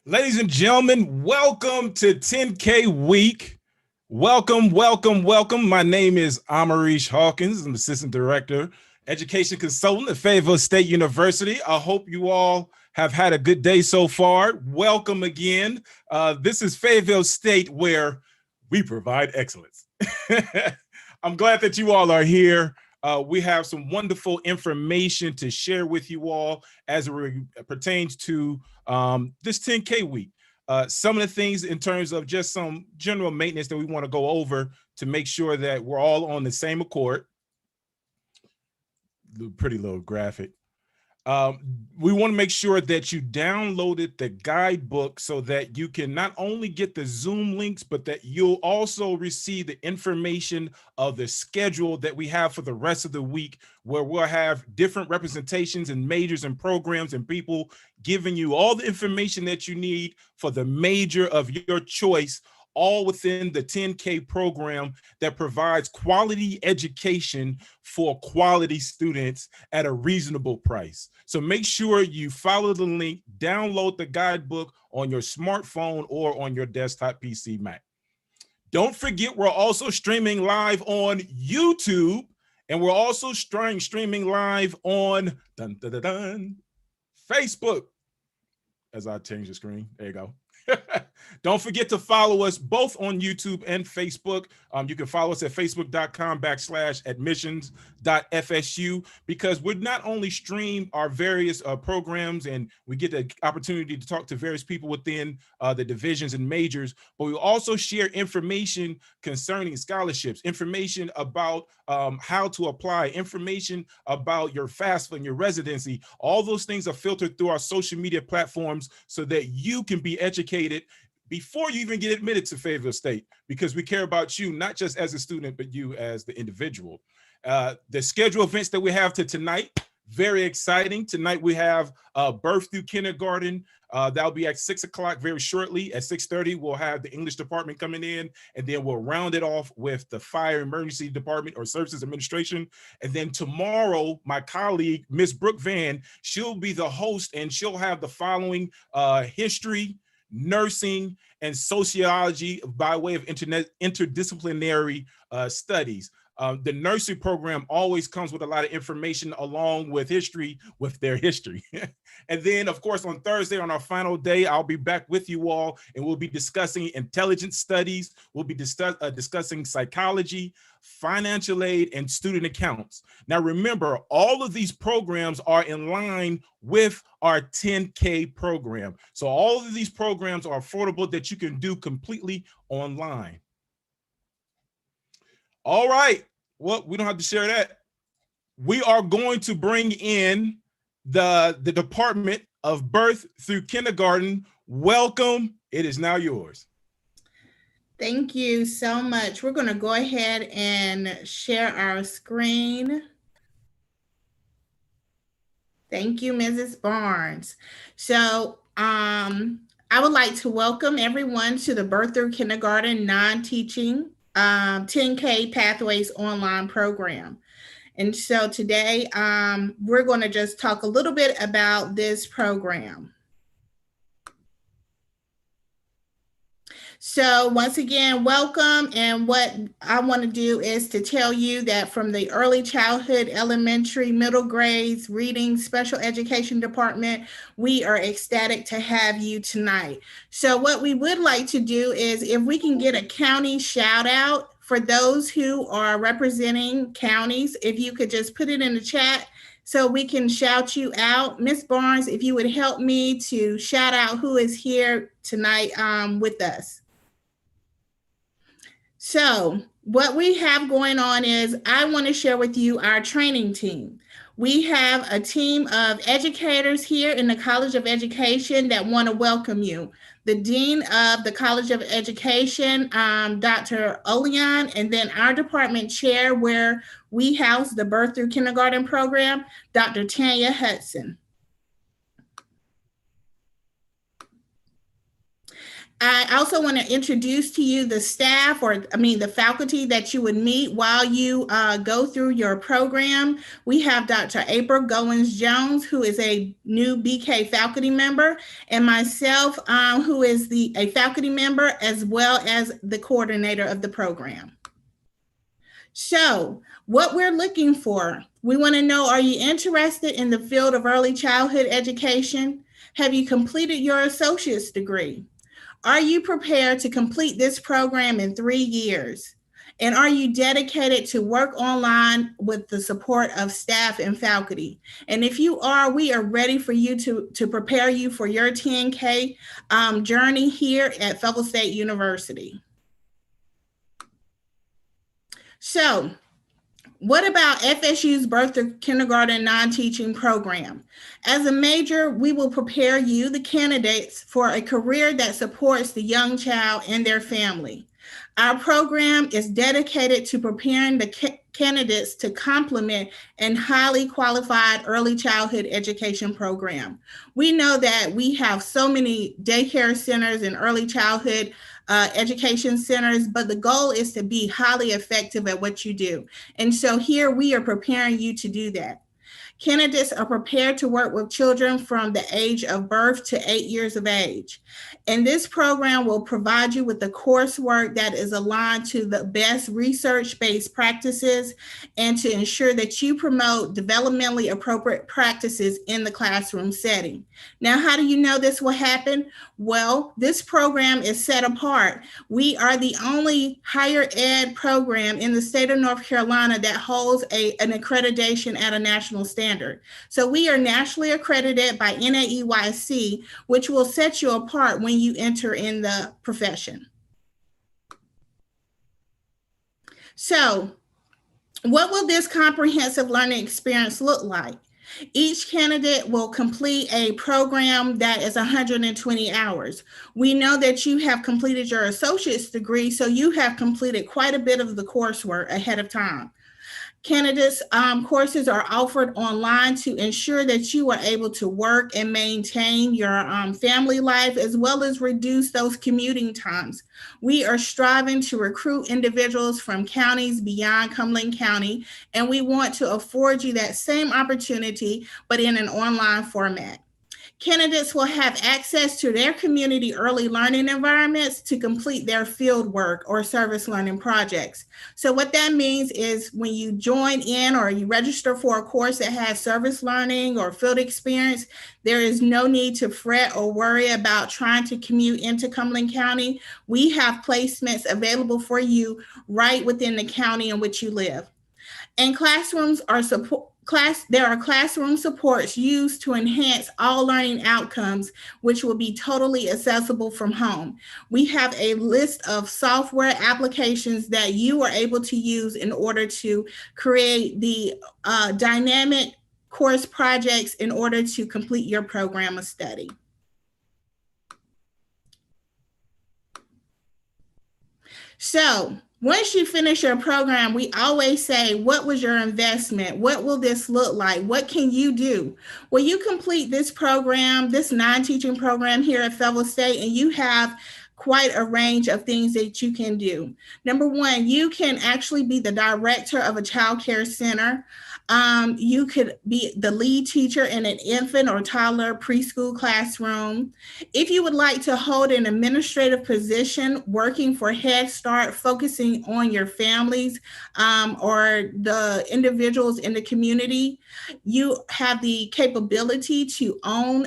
Ladies and gentlemen, welcome to 10K Week. Welcome. My name is Amarish Hawkins. I'm Assistant Director, Education Consultant at FayState University. I hope you all have had a good day so far. Welcome again. This is FayState, where we provide excellence. I'm glad that you all are here. We have some wonderful information to share with you all as it pertains to this 10K week. Some of the things in terms of just some general maintenance that we want to go over to make sure that we're all on the same accord. Pretty little graphic. We want to make sure that you downloaded the guidebook so that you can not only get the Zoom links, but that you'll also receive the information of the schedule that we have for the rest of the week, where we'll have different representations and majors and programs and people giving you all the information that you need for the major of your choice, all within the 10K program that provides quality education for quality students at a reasonable price. So make sure you follow the link, download the guidebook on your smartphone or on your desktop PC Mac. Don't forget, we're also streaming live on YouTube, and we're also streaming live on Facebook. As I change the screen, there you go. Don't forget to follow us both on YouTube and Facebook. You can follow us at facebook.com/admissions.fsu, because we not only stream our various programs and we get the opportunity to talk to various people within the divisions and majors, but we also share information concerning scholarships, information about how to apply, information about your FAFSA and your residency. All those things are filtered through our social media platforms so that you can be educated before you even get admitted to FayState, because we care about you, not just as a student, but you as the individual. The schedule events that we have tonight, very exciting. Tonight we have birth through kindergarten. That'll be at 6 o'clock very shortly. At 6:30, we'll have the English department coming in, and then we'll round it off with the fire emergency department or services administration. And then tomorrow, my colleague, Miss Brooke Van, she'll be the host, and she'll have the following history, nursing, and sociology by way of interdisciplinary studies. The nursery program always comes with a lot of information along with history, with their history. And then, of course, on Thursday, on our final day, I'll be back with you all, and we'll be discussing intelligence studies. We'll be discussing psychology, financial aid, and student accounts. Now, remember, all of these programs are in line with our 10K program. So all of these programs are affordable, that you can do completely online. All right. Well, we don't have to share that. We are going to bring in the Department of Birth through Kindergarten. Welcome. It is now yours. Thank you so much. We're going to go ahead and share our screen. Thank you, Mrs. Barnes. So I would like to welcome everyone to the Birth Through Kindergarten non-teaching 10K Pathways online program. And so today we're going to just talk a little bit about this program. So once again, welcome. And what I want to do is to tell you that from the early childhood, elementary, middle grades, reading, special education department, we are ecstatic to have you tonight. So what we would like to do is, if we can get a county shout out for those who are representing counties, if you could just put it in the chat so we can shout you out. Miss Barnes, if you would help me to shout out who is here tonight with us. So what we have going on is, I want to share with you our training team. We have a team of educators here in the College of Education that want to welcome you. The Dean of the College of Education, Dr. Oleon, and then our department chair, where we house the Birth Through Kindergarten program, Dr. Tanya Hudson. I also want to introduce to you the staff, the faculty that you would meet while you go through your program. We have Dr. April Goins-Jones, who is a new BK faculty member, and myself, who is a faculty member, as well as the coordinator of the program. So what we're looking for, we want to know, are you interested in the field of early childhood education? Have you completed your associate's degree? Are you prepared to complete this program in 3 years? And are you dedicated to work online with the support of staff and faculty? And if you are, we are ready for you to prepare you for your 10K journey here at FayState University. So, what about FSU's Birth to Kindergarten non-teaching program? As a major, we will prepare you, the candidates, for a career that supports the young child and their family. Our program is dedicated to preparing the candidates to complement a highly qualified early childhood education program. We know that we have so many daycare centers and early childhood education centers, but the goal is to be highly effective at what you do. And so here we are preparing you to do that. Candidates are prepared to work with children from the age of birth to 8 years of age. And this program will provide you with the coursework that is aligned to the best research-based practices and to ensure that you promote developmentally appropriate practices in the classroom setting. Now, how do you know this will happen? Well, this program is set apart. We are the only higher ed program in the state of North Carolina that holds an accreditation at a national standard. So we are nationally accredited by NAEYC, which will set you apart when you enter in the profession. So, what will this comprehensive learning experience look like? Each candidate will complete a program that is 120 hours. We know that you have completed your associate's degree, so you have completed quite a bit of the coursework ahead of time. Candidates' courses are offered online to ensure that you are able to work and maintain your family life, as well as reduce those commuting times. We are striving to recruit individuals from counties beyond Cumberland County, and we want to afford you that same opportunity, but in an online format. Candidates will have access to their community early learning environments to complete their field work or service learning projects. So what that means is when you join in or you register for a course that has service learning or field experience, there is no need to fret or worry about trying to commute into Cumberland County. We have placements available for you right within the county in which you live. And classrooms are there are classroom supports used to enhance all learning outcomes, which will be totally accessible from home. We have a list of software applications that you are able to use in order to create the dynamic course projects in order to complete your program of study. So, once you finish your program, we always say, what was your investment? What will this look like? What can you do? Well, you complete this program, this non-teaching program here at FayState, and you have quite a range of things that you can do. Number one, you can actually be the director of a child care center. You could be the lead teacher in an infant or toddler preschool classroom. If you would like to hold an administrative position working for Head Start, focusing on your families or the individuals in the community, you have the capability to own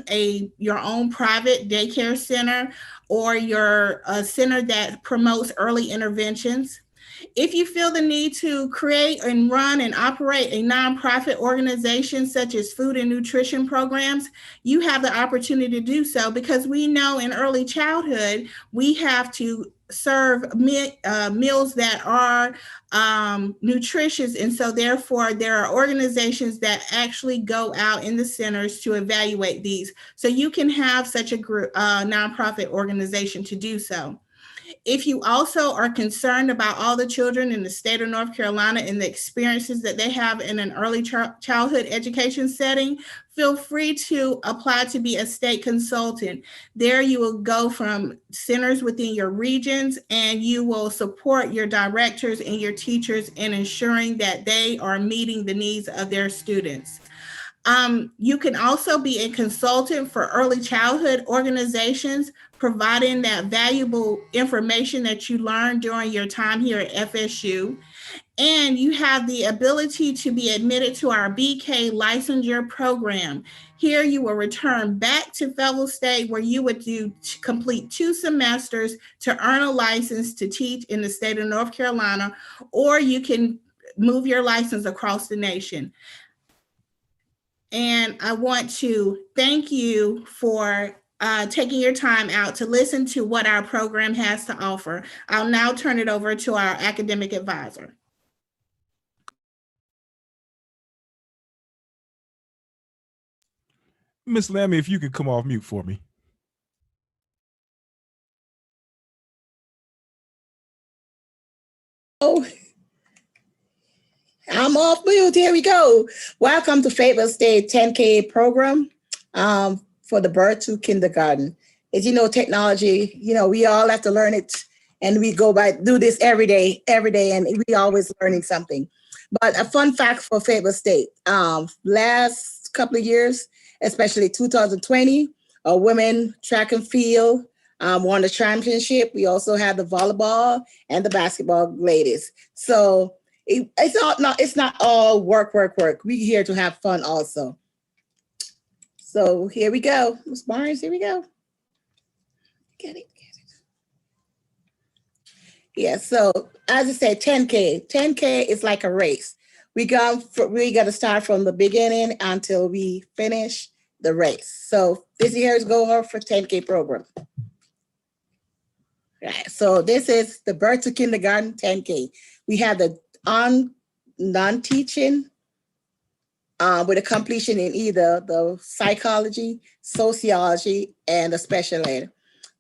your own private daycare center or your center that promotes early interventions. If you feel the need to create and run and operate a nonprofit organization such as food and nutrition programs, you have the opportunity to do so, because we know in early childhood, we have to serve meals that are nutritious. And so therefore, there are organizations that actually go out in the centers to evaluate these. So you can have such a group, nonprofit organization to do so. If you also are concerned about all the children in the state of North Carolina and the experiences that they have in an early childhood education setting, feel free to apply to be a state consultant. There you will go from centers within your regions, and you will support your directors and your teachers in ensuring that they are meeting the needs of their students. You can also be a consultant for early childhood organizations, providing that valuable information that you learned during your time here at FSU. And you have the ability to be admitted to our BK licensure program. Here you will return back to FayState, where you would complete 2 semesters to earn a license to teach in the state of North Carolina, or you can move your license across the nation. And I want to thank you for taking your time out to listen to what our program has to offer. I'll now turn it over to our academic advisor. Miss Lammy, if you could come off mute for me. Oh, I'm off mute. Here we go. Welcome to FayState 10K program for the birth to kindergarten. As you know, technology, we all have to learn it, and we do this every day, and we always learning something. But a fun fact for FayState, last couple of years, especially 2020, women track and field won the championship. We also had the volleyball and the basketball ladies. So it's not all work. We're here to have fun also. So here we go. Ms. Barnes, here we go. Get it. Yeah, so as I said, 10K. 10K is like a race. We got to start from the beginning until we finish the race. So this year is going for 10K program. Right, so this is the birth to kindergarten 10K. We have the non-teaching with a completion in either the psychology, sociology, and the special ed.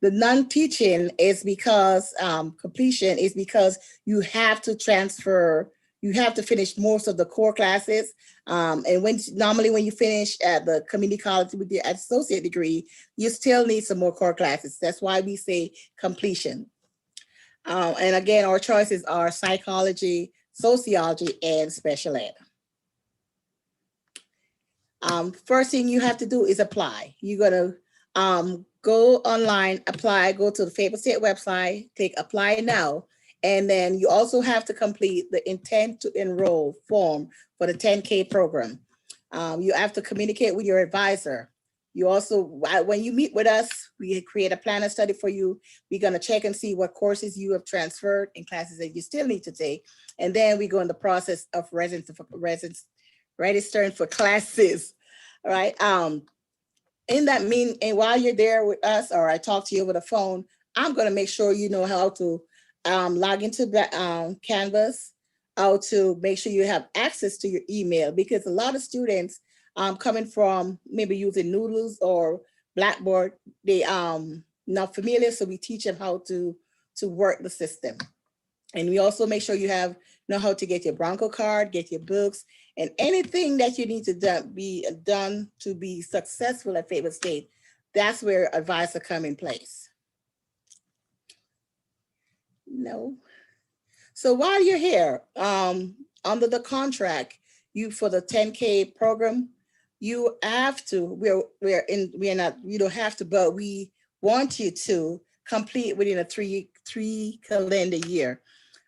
The non-teaching is because completion is because you have to transfer, you have to finish most of the core classes. And normally when you finish at the community college with your associate degree, you still need some more core classes. That's why we say completion. And again, our choices are psychology, sociology, and special ed. First thing you have to do is apply. You're gonna go online, apply, go to the FayState website, click apply now. And then you also have to complete the intent to enroll form for the 10K program. You have to communicate with your advisor. You also, when you meet with us, we create a plan of study for you. We're gonna check and see what courses you have transferred and classes that you still need to take. And then we go in the process of registering for classes, all right? And while you're there with us, or I talk to you over the phone, I'm gonna make sure you know how to log into the Canvas, how to make sure you have access to your email, because a lot of students coming from maybe using Noodles or Blackboard, they not familiar, so we teach them how to work the system. And we also make sure you know how to get your Bronco card, get your books, and anything that you need to be done to be successful at FayState. That's where advisor come in place. No. So while you're here, under the contract, for the 10K program, you have to, you don't have to, but we want you to complete within a three calendar year.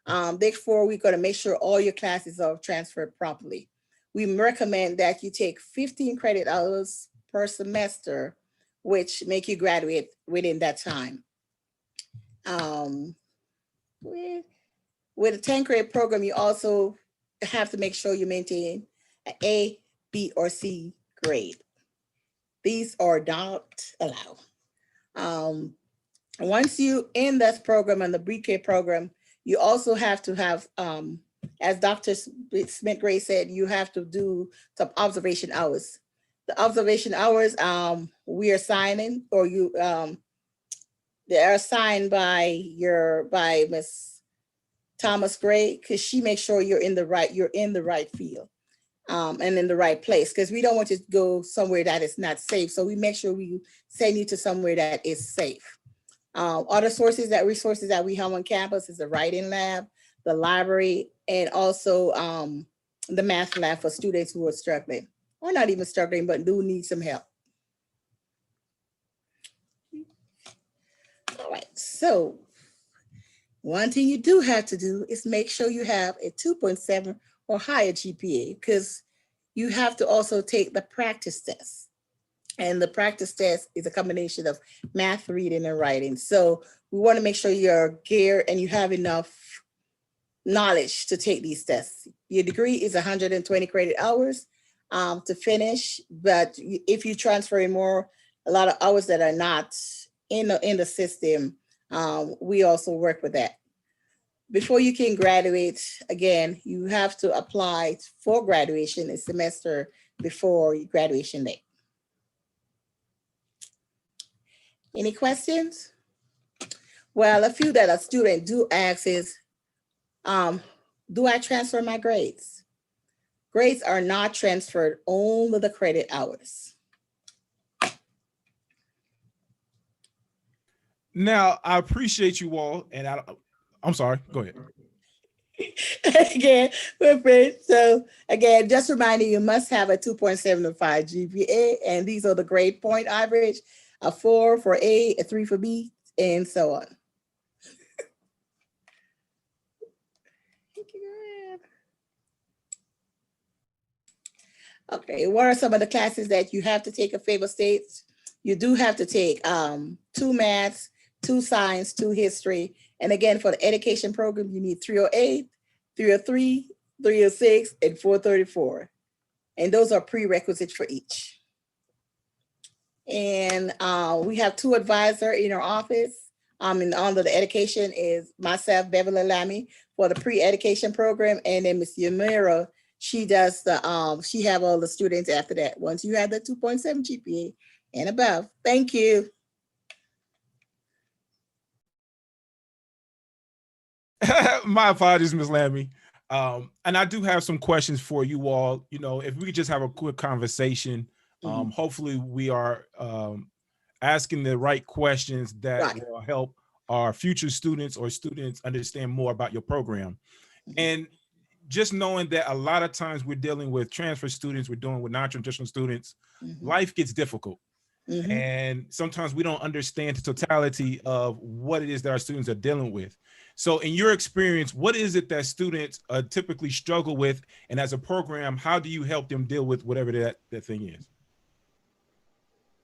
Therefore, we're going to make sure all your classes are transferred properly. We recommend that you take 15 credit hours per semester, which make you graduate within that time. With a 10th grade program, you also have to make sure you maintain an A, B, or C grade. These are not allowed. Once you in this program and the pre-K program, you also have to have, as Dr. Smith-Gray said, you have to do some observation hours. The observation hours we are signing, or They are assigned by Miss Thomas Gray, because she makes sure you're in the right field and in the right place, because we don't want to go somewhere that is not safe. So we make sure we send you to somewhere that is safe. Other resources that we have on campus is the writing lab, the library, and also the math lab for students who are struggling, or not even struggling, but do need some help. All right, so one thing you do have to do is make sure you have a 2.7 or higher GPA, because you have to also take the practice test. And the practice test is a combination of math, reading, and writing. So we want to make sure you're geared and you have enough knowledge to take these tests. Your degree is 120 credit hours to finish, but if you transfer in a lot of hours that are not in the system, we also work with that. Before you can graduate, again, you have to apply for graduation a semester before your graduation date. Any questions? Well, a few that a student do ask is, do I transfer my grades? Grades are not transferred, only the credit hours. Now, I appreciate you all, and I'm sorry, go ahead. Again, so again, just reminding you must have a 2.75 GPA, and these are the grade point average, a 4 for A, a 3 for B, and so on. Okay, what are some of the classes that you have to take at Fayetteville State? You do have to take 2 maths, 2 science, 2 history. And again, for the education program, you need 308, 303, 306, and 434. And those are prerequisites for each. And we have 2 advisors in our office. And under the education is myself, Beverly Lamy, for the pre-education program. And then Ms. Yamira, she does she have all the students after that. Once you have the 2.7 GPA and above. Thank you. My apologies, Ms. Lamy. And I do have some questions for you all. You know, if we could just have a quick conversation, hopefully we are asking the right questions that will help our future students or students understand more about your program. And just knowing that a lot of times we're dealing with transfer students, we're dealing with non-traditional students, life gets difficult. And sometimes we don't understand the totality of what it is that our students are dealing with. So in your experience, what is it that students typically struggle with? And as a program, how do you help them deal with whatever that thing is?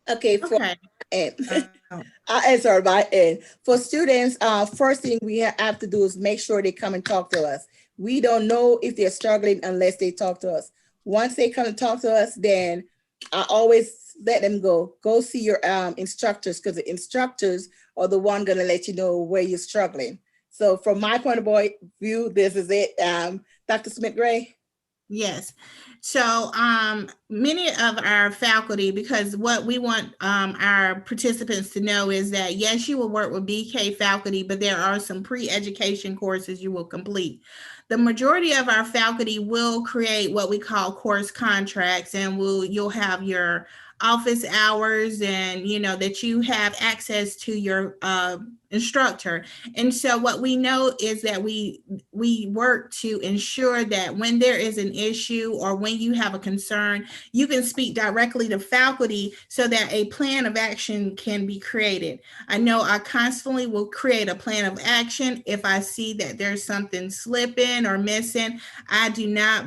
Okay. I'll answer by end. For students, first thing we have to do is make sure they come and talk to us. We don't know if they're struggling unless they talk to us. Once they come and talk to us, then I always let them go see your instructors, because the instructors are the one going to let you know where you're struggling. So from my point of view, this is it. Dr. Smith-Gray? Yes. So many of our faculty, because what we want our participants to know is that, yes, you will work with BK faculty, but there are some pre-education courses you will complete. The majority of our faculty will create what we call course contracts, and you'll have your office hours, and that you have access to your instructor. And so what we know is that we work to ensure that when there is an issue or when you have a concern, you can speak directly to faculty so that a plan of action can be created. I know I constantly will create a plan of action. If I see that there's something slipping or missing, I do not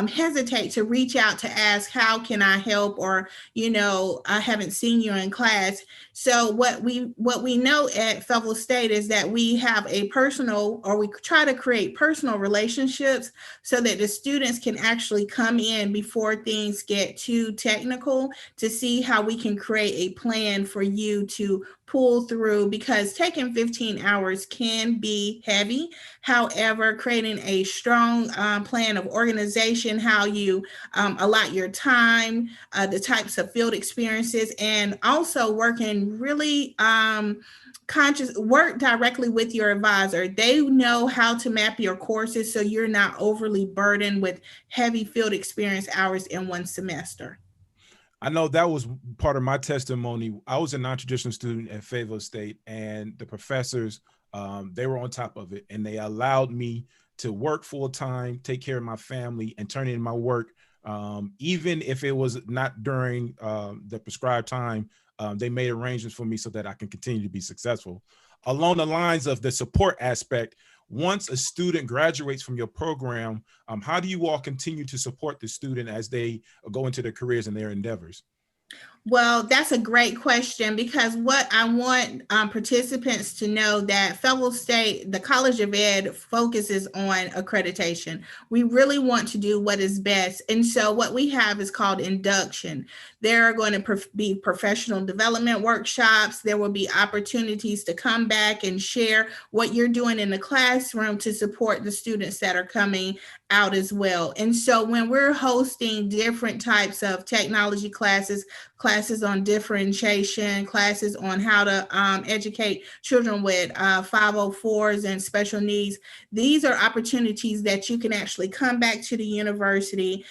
hesitate to reach out to ask, how can I help? Or, I haven't seen you in class. So what we know at Fayetteville State is that we have we try to create personal relationships so that the students can actually come in before things get too technical to see how we can create a plan for you to pull through, because taking 15 hours can be heavy. However, creating a strong plan of organization, how you allot your time, the types of field experiences, and also working really conscious, work directly with your advisor. They know how to map your courses so you're not overly burdened with heavy field experience hours in one semester. I know that was part of my testimony. I was a non-traditional student at FayState, and the professors, they were on top of it, and they allowed me to work full time, take care of my family, and turn in my work, even if it was not during the prescribed time. They made arrangements for me so that I can continue to be successful. Along the lines of the support aspect, once a student graduates from your program, how do you all continue to support the student as they go into their careers and their endeavors? Well, that's a great question, because what I want participants to know that FayState, the College of Ed, focuses on accreditation. We really want to do what is best. And so what we have is called induction. There are going to be professional development workshops. There will be opportunities to come back and share what you're doing in the classroom to support the students that are coming out as well. And so when we're hosting different types of technology classes on differentiation, classes on how to educate children with 504s and special needs, these are opportunities that you can actually come back to the university,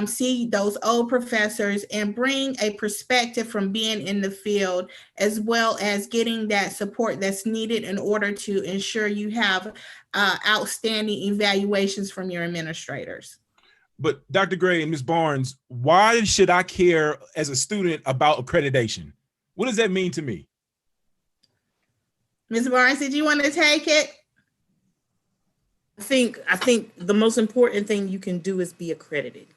see those old professors, and bring a perspective from being in the field, as well as getting that support that's needed in order to ensure you have outstanding evaluations from your administrators. But Dr. Gray and Ms. Barnes, why should I care as a student about accreditation? What does that mean to me? Ms. Barnes, did you want to take it? I think the most important thing you can do is be accredited.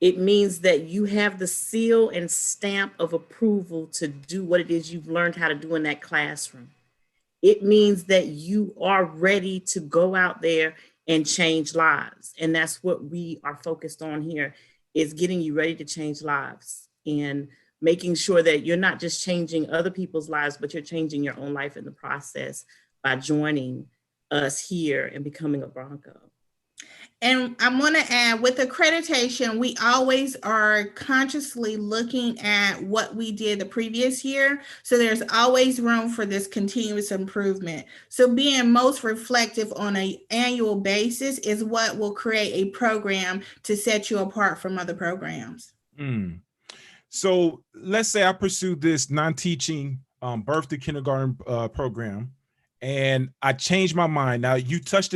It means that you have the seal and stamp of approval to do what it is you've learned how to do in that classroom. It means that you are ready to go out there and change lives. And that's what we are focused on here, is getting you ready to change lives and making sure that you're not just changing other people's lives, but you're changing your own life in the process by joining us here and becoming a Bronco. And I want to add, with accreditation, we always are consciously looking at what we did the previous year. So there's always room for this continuous improvement. So being most reflective on an annual basis is what will create a program to set you apart from other programs. So let's say I pursue this non-teaching birth to kindergarten program, and I changed my mind. Now you touched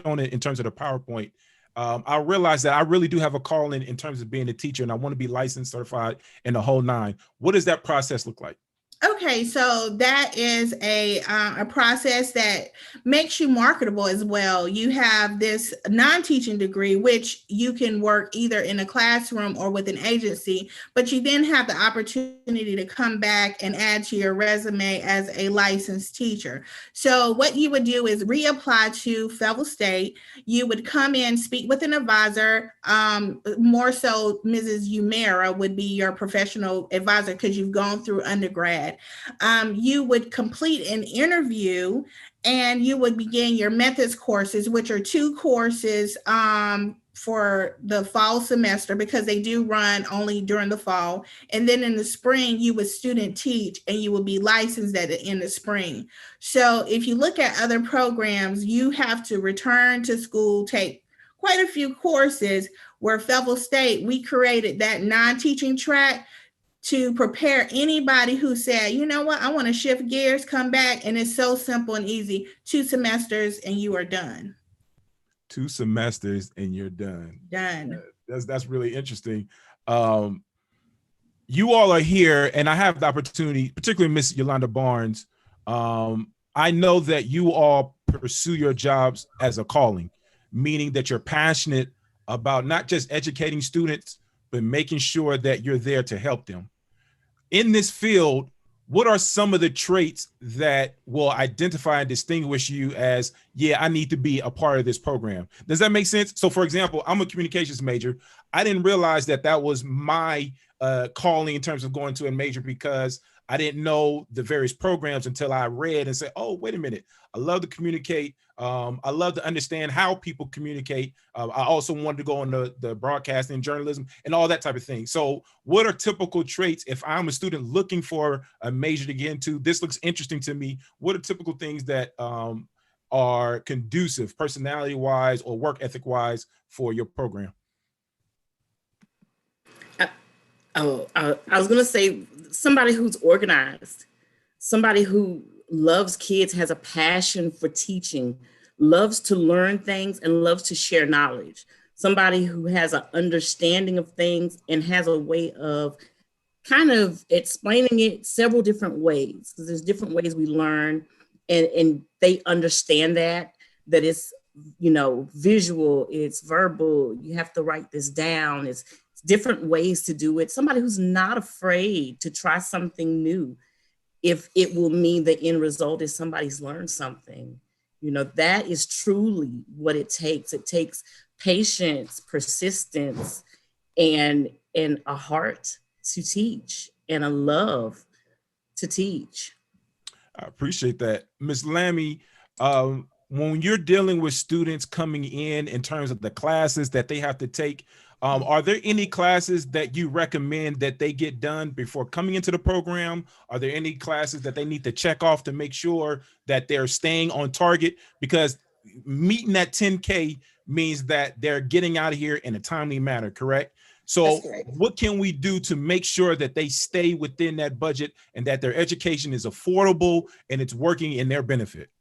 on it in terms of the PowerPoint. I realized that I really do have a calling in terms of being a teacher, and I want to be licensed, certified, and the whole nine. What does that process look like? Okay, so that is a process that makes you marketable as well. You have this non-teaching degree, which you can work either in a classroom or with an agency, but you then have the opportunity to come back and add to your resume as a licensed teacher. So what you would do is reapply to FayState. You would come in, speak with an advisor. More so, Mrs. Umera would be your professional advisor because you've gone through undergrad. You would complete an interview, and you would begin your methods courses, which are 2 courses for the fall semester, because they do run only during the fall. And then in the spring, you would student teach, and you will be licensed in the spring. So if you look at other programs, you have to return to school, take quite a few courses, where FayState, we created that non-teaching track to prepare anybody who said, you know what, I want to shift gears, come back. And it's so simple and easy. 2 semesters and you are done. 2 semesters and you're done. Done. That's really interesting. You all are here, and I have the opportunity, particularly Miss Yolanda Barnes. I know that you all pursue your jobs as a calling, meaning that you're passionate about not just educating students, but making sure that you're there to help them. In this field, what are some of the traits that will identify and distinguish you as, yeah, I need to be a part of this program? Does that make sense? So for example, I'm a communications major. I didn't realize that that was my calling in terms of going to a major, because I didn't know the various programs until I read and said, oh, wait a minute. I love to communicate. I love to understand how people communicate. I also wanted to go on the broadcasting, journalism, and all that type of thing. So what are typical traits if I'm a student looking for a major to get into? This looks interesting to me. What are typical things that are conducive personality-wise or work ethic-wise for your program? I was going to say somebody who's organized, somebody who loves kids, has a passion for teaching, loves to learn things and loves to share knowledge. Somebody who has an understanding of things and has a way of kind of explaining it several different ways, because there's different ways we learn, and they understand that it's, you know, visual, it's verbal, you have to write this down, it's different ways to do it. Somebody who's not afraid to try something new if it will mean the end result is somebody's learned something. You know, that is truly what it takes. It takes patience, persistence, and a heart to teach and a love to teach. I appreciate that. Ms. Lammy, when you're dealing with students coming in terms of the classes that they have to take, are there any classes that you recommend that they get done before coming into the program? Are there any classes that they need to check off to make sure that they're staying on target? Because meeting that 10K means that they're getting out of here in a timely manner, correct? So what can we do to make sure that they stay within that budget and that their education is affordable and it's working in their benefit?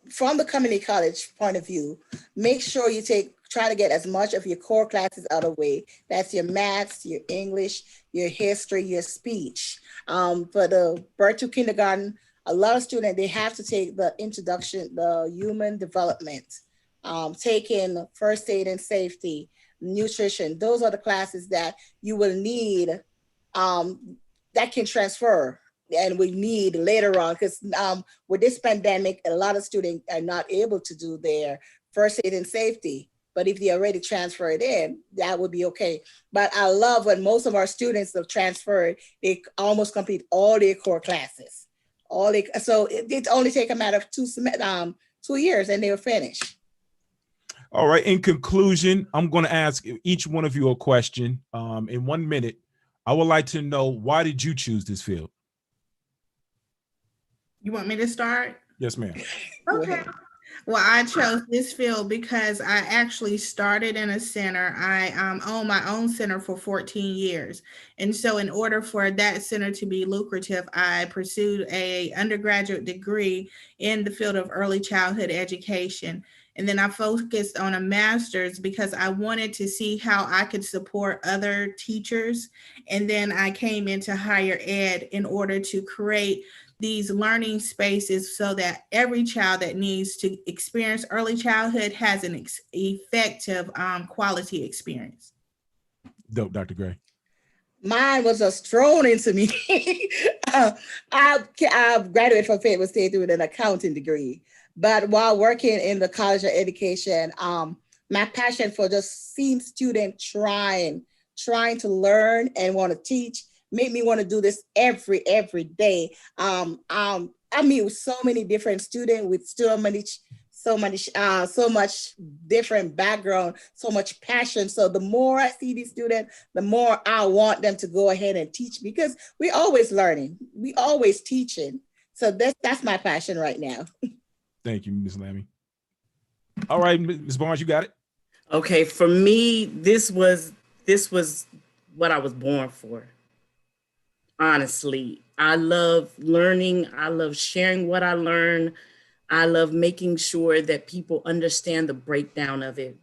From the community college point of view, make sure you try to get as much of your core classes out of the way. That's your maths, your English, your history, your speech. For the birth to kindergarten, a lot of students, they have to take the introduction, the human development, taking first aid and safety, nutrition. Those are the classes that you will need that can transfer and we need later on, because with this pandemic, a lot of students are not able to do their first aid and safety. But if they already transferred in, that would be okay. But I love when most of our students have transferred, they almost complete all their core classes. So it only take a matter of 2 years and they'll finish. All right. In conclusion, I'm going to ask each one of you a question. In 1 minute, I would like to know, why did you choose this field? You want me to start? Yes, ma'am. Okay. Well, I chose this field because I actually started in a center. I own my own center for 14 years. And so in order for that center to be lucrative, I pursued an undergraduate degree in the field of early childhood education. And then I focused on a master's because I wanted to see how I could support other teachers. And then I came into higher ed in order to create these learning spaces so that every child that needs to experience early childhood has an effective quality experience. Dope, Dr. Gray. Mine was just thrown into me. I graduated from FayState with an accounting degree, but while working in the College of Education, my passion for just seeing students trying to learn and want to teach made me want to do this every day. I meet with so many different students with so much different background, so much passion. So the more I see these students, the more I want them to go ahead and teach, because we're always learning, we always teaching. So that's my passion right now. Thank you, Ms. Lammy. All right, Ms. Barnes, you got it. Okay, for me, this was what I was born for. Honestly, I love learning. I love sharing what I learn. I love making sure that people understand the breakdown of it.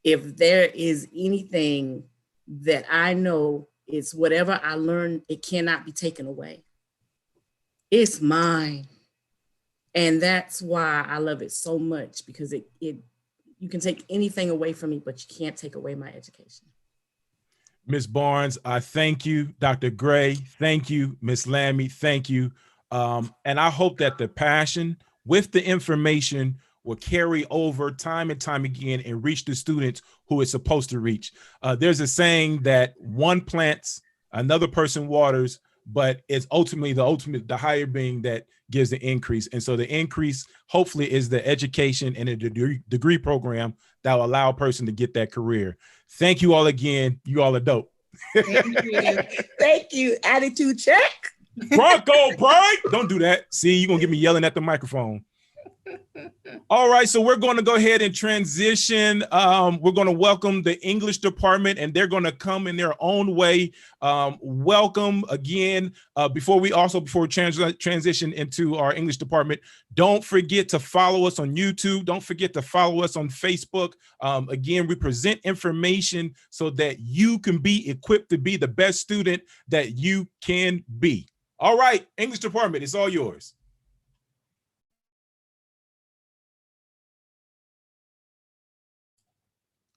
If there is anything that I know, it's whatever I learned, it cannot be taken away. It's mine. And that's why I love it so much, because you can take anything away from me, but you can't take away my education. Ms. Barnes, I thank you. Dr. Gray, thank you. Ms. Lammy, thank you. And I hope that the passion with the information will carry over time and time again and reach the students who it's supposed to reach. There's a saying that one plants, another person waters, but it's ultimately the higher being that gives the increase. And so the increase hopefully is the education and a degree program that will allow a person to get that career. Thank you all again. You all are dope. Thank you. Thank you. Attitude check. Bronco break. Don't do that. See, you're going to get me yelling at the microphone. All right, so we're going to go ahead and transition. We're going to welcome the English department, and they're going to come in their own way. Welcome again. Before we transition into our English department, don't forget to follow us on YouTube. Don't forget to follow us on Facebook. Again, we present information so that you can be equipped to be the best student that you can be. All right, English department, it's all yours.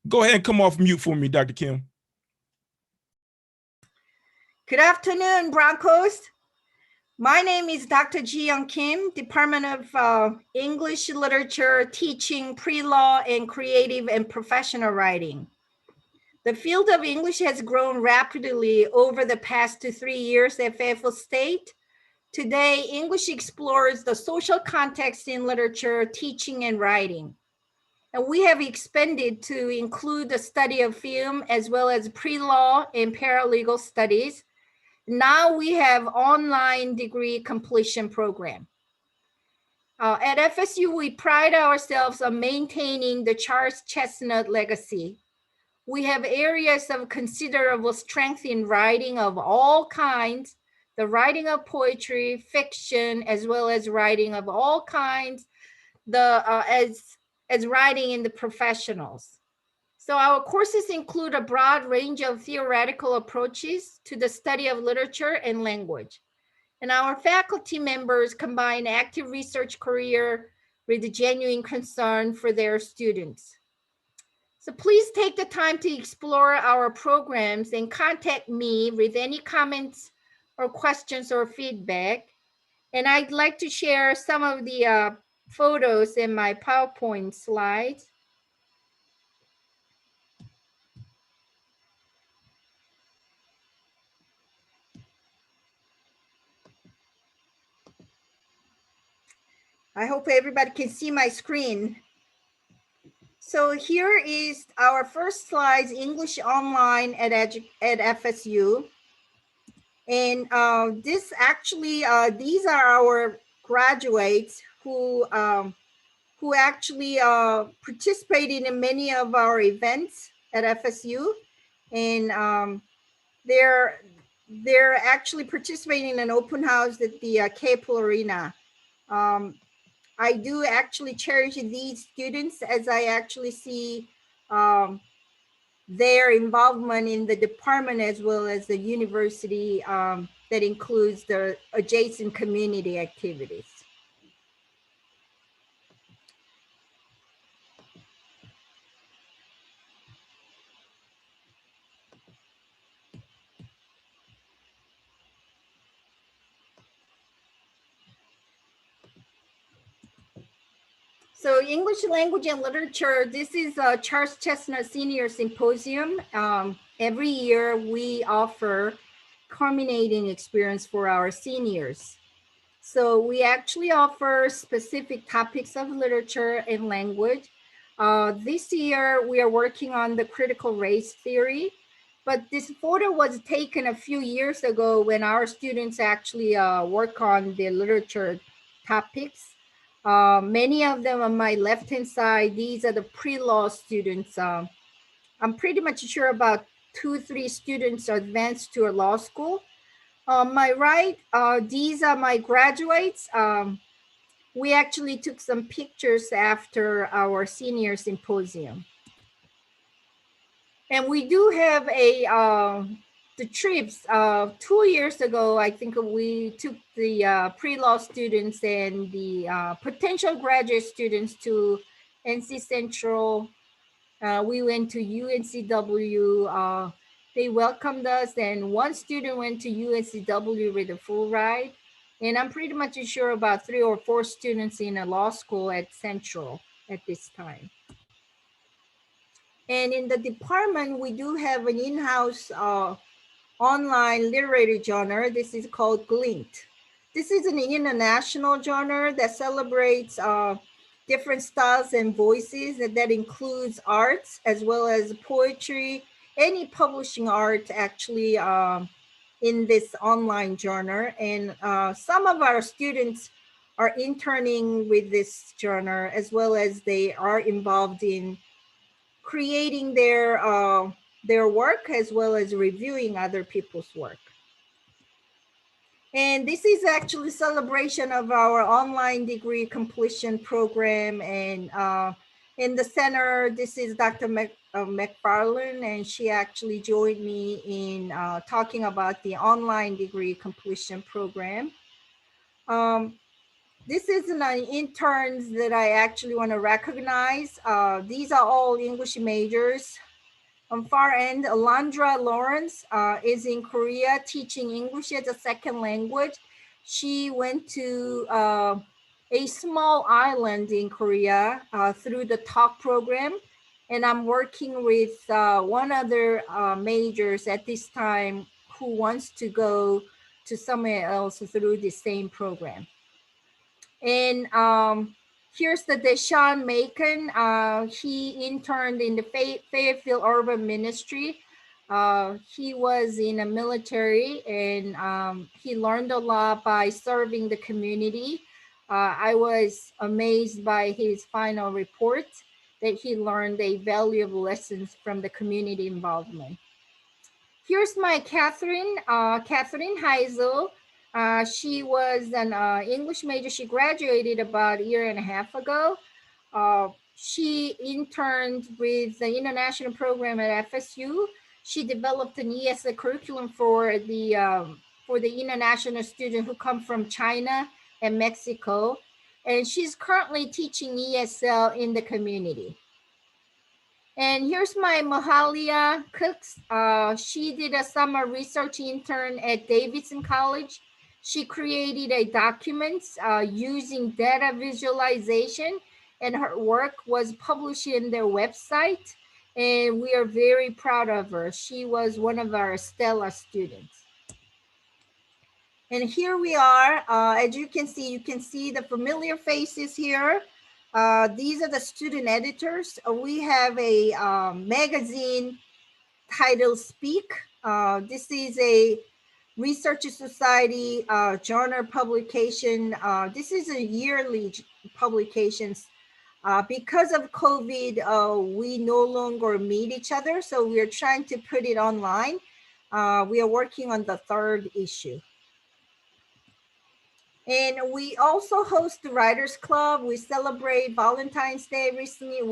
Go ahead and come off mute for me, Dr. Kim. Good afternoon, Broncos. My name is Dr. Ji-Young Kim, Department of English Literature, Teaching, Pre-Law, and Creative and Professional Writing. The field of English has grown rapidly over the past 3 years at Fayetteville State. Today, English explores the social context in literature, teaching, and writing. And we have expanded to include the study of film as well as pre-law and paralegal studies. Now we have online degree completion program. At FSU, we pride ourselves on maintaining the Charles Chestnut legacy. We have areas of considerable strength in writing of all kinds, the writing of poetry, fiction, as well as writing of all kinds, as writing in the professionals. So our courses include a broad range of theoretical approaches to the study of literature and language. And our faculty members combine active research career with genuine concern for their students. So please take the time to explore our programs and contact me with any comments or questions or feedback. And I'd like to share some of the photos in my PowerPoint slides. I hope everybody can see my screen. So here is our first slides, English Online at FSU. And this actually, these are our graduates who actually participated in many of our events at FSU. And they're actually participating in an open house at the Capel Arena. I do actually cherish these students as I actually see their involvement in the department as well as the university that includes the adjacent community activities. So English Language and Literature, this is a Charles Chestnut Senior Symposium. Every year we offer culminating experience for our seniors. So we actually offer specific topics of literature and language. This year we are working on the critical race theory, but this photo was taken a few years ago when our students actually work on the literature topics. Many of them on my left-hand side, these are the pre-law students. I'm pretty much sure about 2-3 students are advanced to a law school. On my right, these are my graduates. We actually took some pictures after our senior symposium. And we do have the trips. 2 years ago, I think we took the pre-law students and the potential graduate students to NC Central. We went to UNCW. They welcomed us, and one student went to UNCW with a full ride. And I'm pretty much sure about 3 or 4 students in a law school at Central at this time. And in the department, we do have an in-house online literary genre. This is called Glint. This is an international genre that celebrates different styles and voices that includes arts as well as poetry, any publishing art actually in this online genre. And some of our students are interning with this genre as well as they are involved in creating their work as well as reviewing other people's work. And this is actually celebration of our online degree completion program. And in the center, this is Dr. McFarland, and she actually joined me in talking about the online degree completion program. This is an interns that I actually want to recognize. These are all English majors. On far end, Alondra Lawrence is in Korea teaching English as a second language. She went to a small island in Korea through the talk program. And I'm working with one other majors at this time who wants to go to somewhere else through the same program. And here's the Deshaun Macon. He interned in the Fayetteville Urban Ministry. He was in the military and he learned a lot by serving the community. I was amazed by his final report that he learned a valuable lessons from the community involvement. Here's my Catherine Heisel. She was an English major. She graduated about a year and a half ago. She interned with the international program at FSU. She developed an ESL curriculum for the international students who come from China and Mexico. And she's currently teaching ESL in the community. And here's my Mahalia Cooks. She did a summer research intern at Davidson College. She created a document using data visualization, and her work was published in their website. And we are very proud of her. She was one of our stellar students. And here we are. As you can see the familiar faces here. These are the student editors. We have a magazine titled Speak. This is a Research Society journal publication. This is a yearly publication. Because of COVID, we no longer meet each other, so we are trying to put it online. We are working on the 3rd issue. And we also host the Writers Club. We celebrate Valentine's Day recently.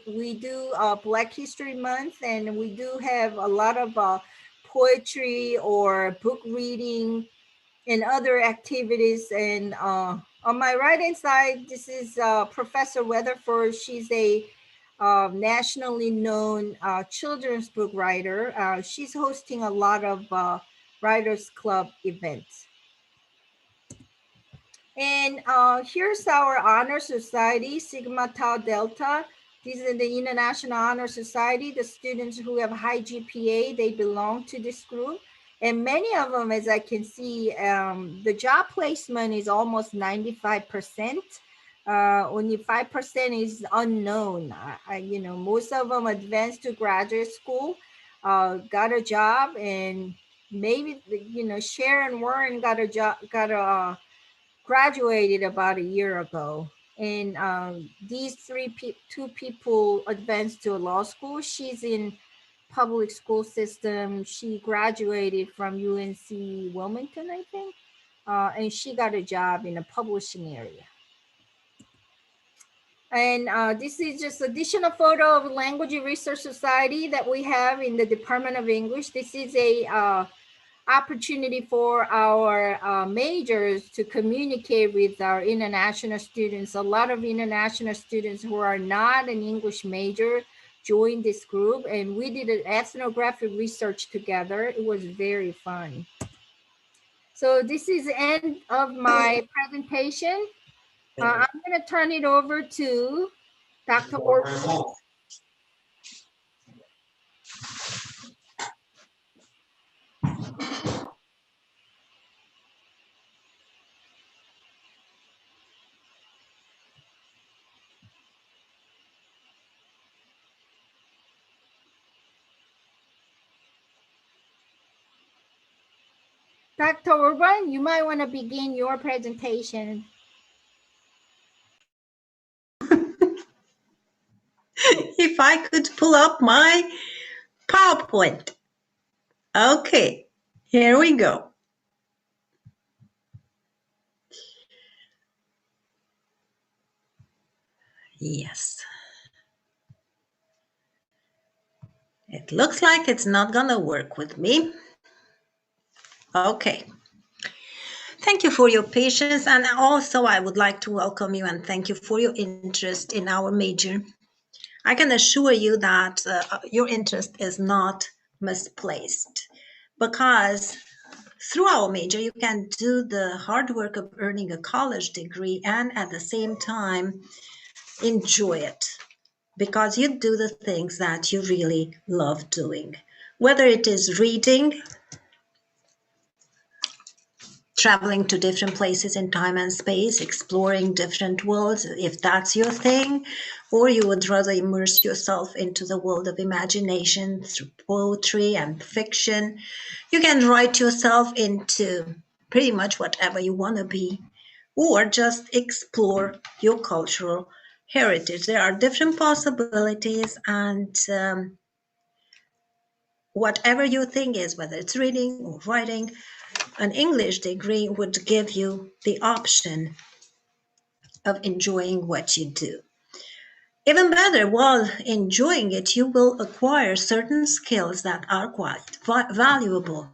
We do Black History Month, and we do have a lot of poetry or book reading and other activities. And on my right-hand side, this is Professor Weatherford. She's a nationally known children's book writer. She's hosting a lot of Writers Club events. And here's our honor society, Sigma Tau Delta. These are the International Honor Society. The students who have high GPA, they belong to this group. And many of them, as I can see, the job placement is almost 95%. Only 5% is unknown. Most of them advanced to graduate school, got a job, and maybe, Sharon Warren got a job, graduated about a year ago. And these two people advanced to law school. She's in public school system. She graduated from UNC Wilmington, I think. And she got a job in a publishing area. And this is just additional photo of Language Research Society that we have in the Department of English. This is a opportunity for our majors to communicate with our international students. A lot of international students who are not an English major joined this group, and we did an ethnographic research together. It was very fun. So this is the end of my presentation. I'm going to turn it over to Dr. Ortiz. Dr. Urban, you might want to begin your presentation. If I could pull up my PowerPoint. Okay, here we go. Yes. It looks like it's not gonna work with me. Okay. Thank you for your patience, and also I would like to welcome you and thank you for your interest in our major. I can assure you that your interest is not misplaced, because through our major you can do the hard work of earning a college degree and at the same time enjoy it, because you do the things that you really love doing, whether it is reading, traveling to different places in time and space, exploring different worlds, if that's your thing, or you would rather immerse yourself into the world of imagination through poetry and fiction. You can write yourself into pretty much whatever you want to be, or just explore your cultural heritage. There are different possibilities, and whatever your thing is, whether it's reading or writing, an English degree would give you the option of enjoying what you do. Even better, while enjoying it, you will acquire certain skills that are quite valuable.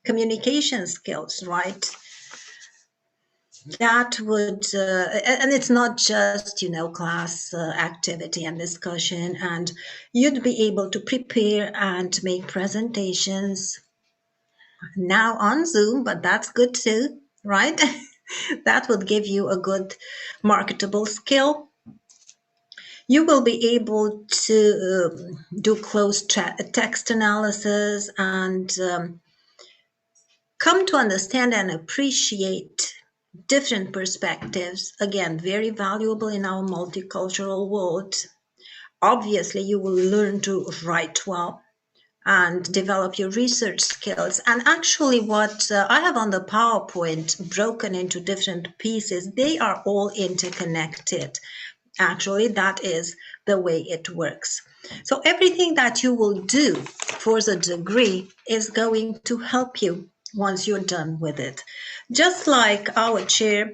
Communication skills, right? That would, and it's not just, class activity and discussion, and you'd be able to prepare and make presentations now on Zoom, but that's good too, right? That would give you a good marketable skill. You will be able to do close text analysis and come to understand and appreciate different perspectives. Again, very valuable in our multicultural world. Obviously, you will learn to write well and develop your research skills. And actually what I have on the PowerPoint broken into different pieces, they are all interconnected. Actually, that is the way it works. So everything that you will do for the degree is going to help you once you're done with it. Just like our chair,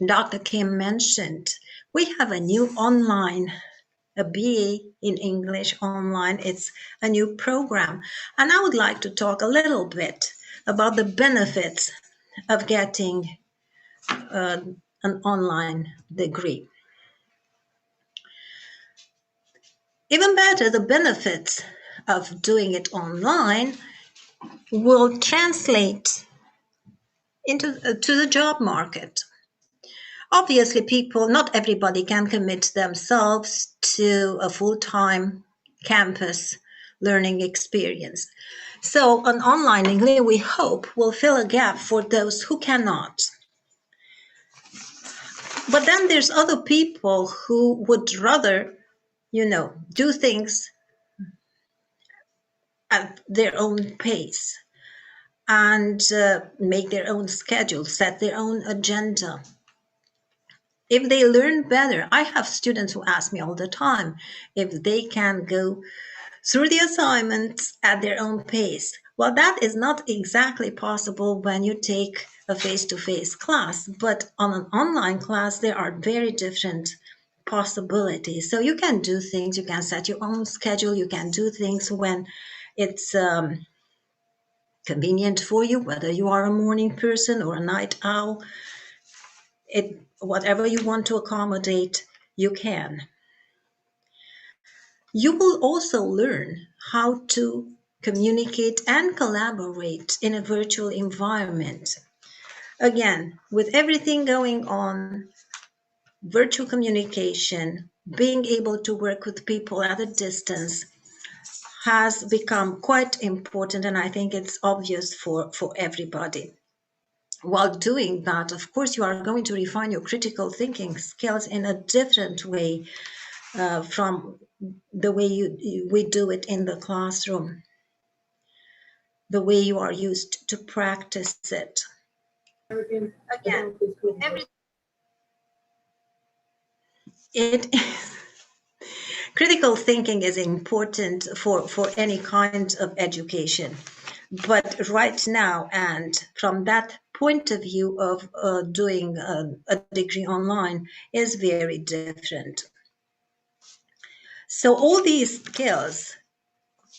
Dr. Kim, mentioned, we have a new online, a BA in English online. It's a new program. And I would like to talk a little bit about the benefits of getting an online degree. Even better, the benefits of doing it online will translate into to the job market. Obviously, not everybody can commit themselves to a full-time campus learning experience. So an online degree, we hope, will fill a gap for those who cannot. But then there's other people who would rather, do things at their own pace and make their own schedule, set their own agenda. If they learn better, I have students who ask me all the time if they can go through the assignments at their own pace. Well, that is not exactly possible when you take a face-to-face class, but on an online class, there are very different possibilities. So you can do things, you can set your own schedule, you can do things when it's convenient for you, whether you are a morning person or a night owl. Whatever you want to accommodate, you can. You will also learn how to communicate and collaborate in a virtual environment. Again, with everything going on, virtual communication, being able to work with people at a distance has become quite important, and I think it's obvious for everybody. While doing that, of course, you are going to refine your critical thinking skills in a different way from the way we do it in the classroom. the way you are used to practice it. Again, critical thinking is important for any kind of education. But right now, and from that point of view of doing a degree online, is very different. So all these skills,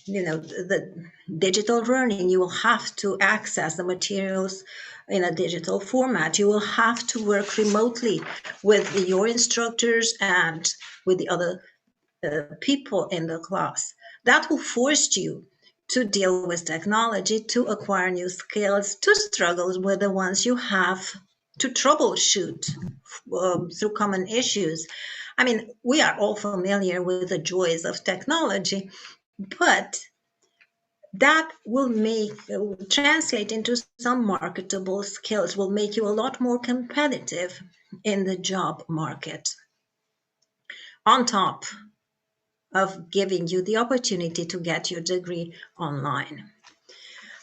the digital learning, you will have to access the materials in a digital format. You will have to work remotely with your instructors and with the other people in the class. That will force you to deal with technology, to acquire new skills, to struggle with the ones you have, to troubleshoot through common issues. I mean, we are all familiar with the joys of technology, but that will translate into some marketable skills, will make you a lot more competitive in the job market. On top of giving you the opportunity to get your degree online.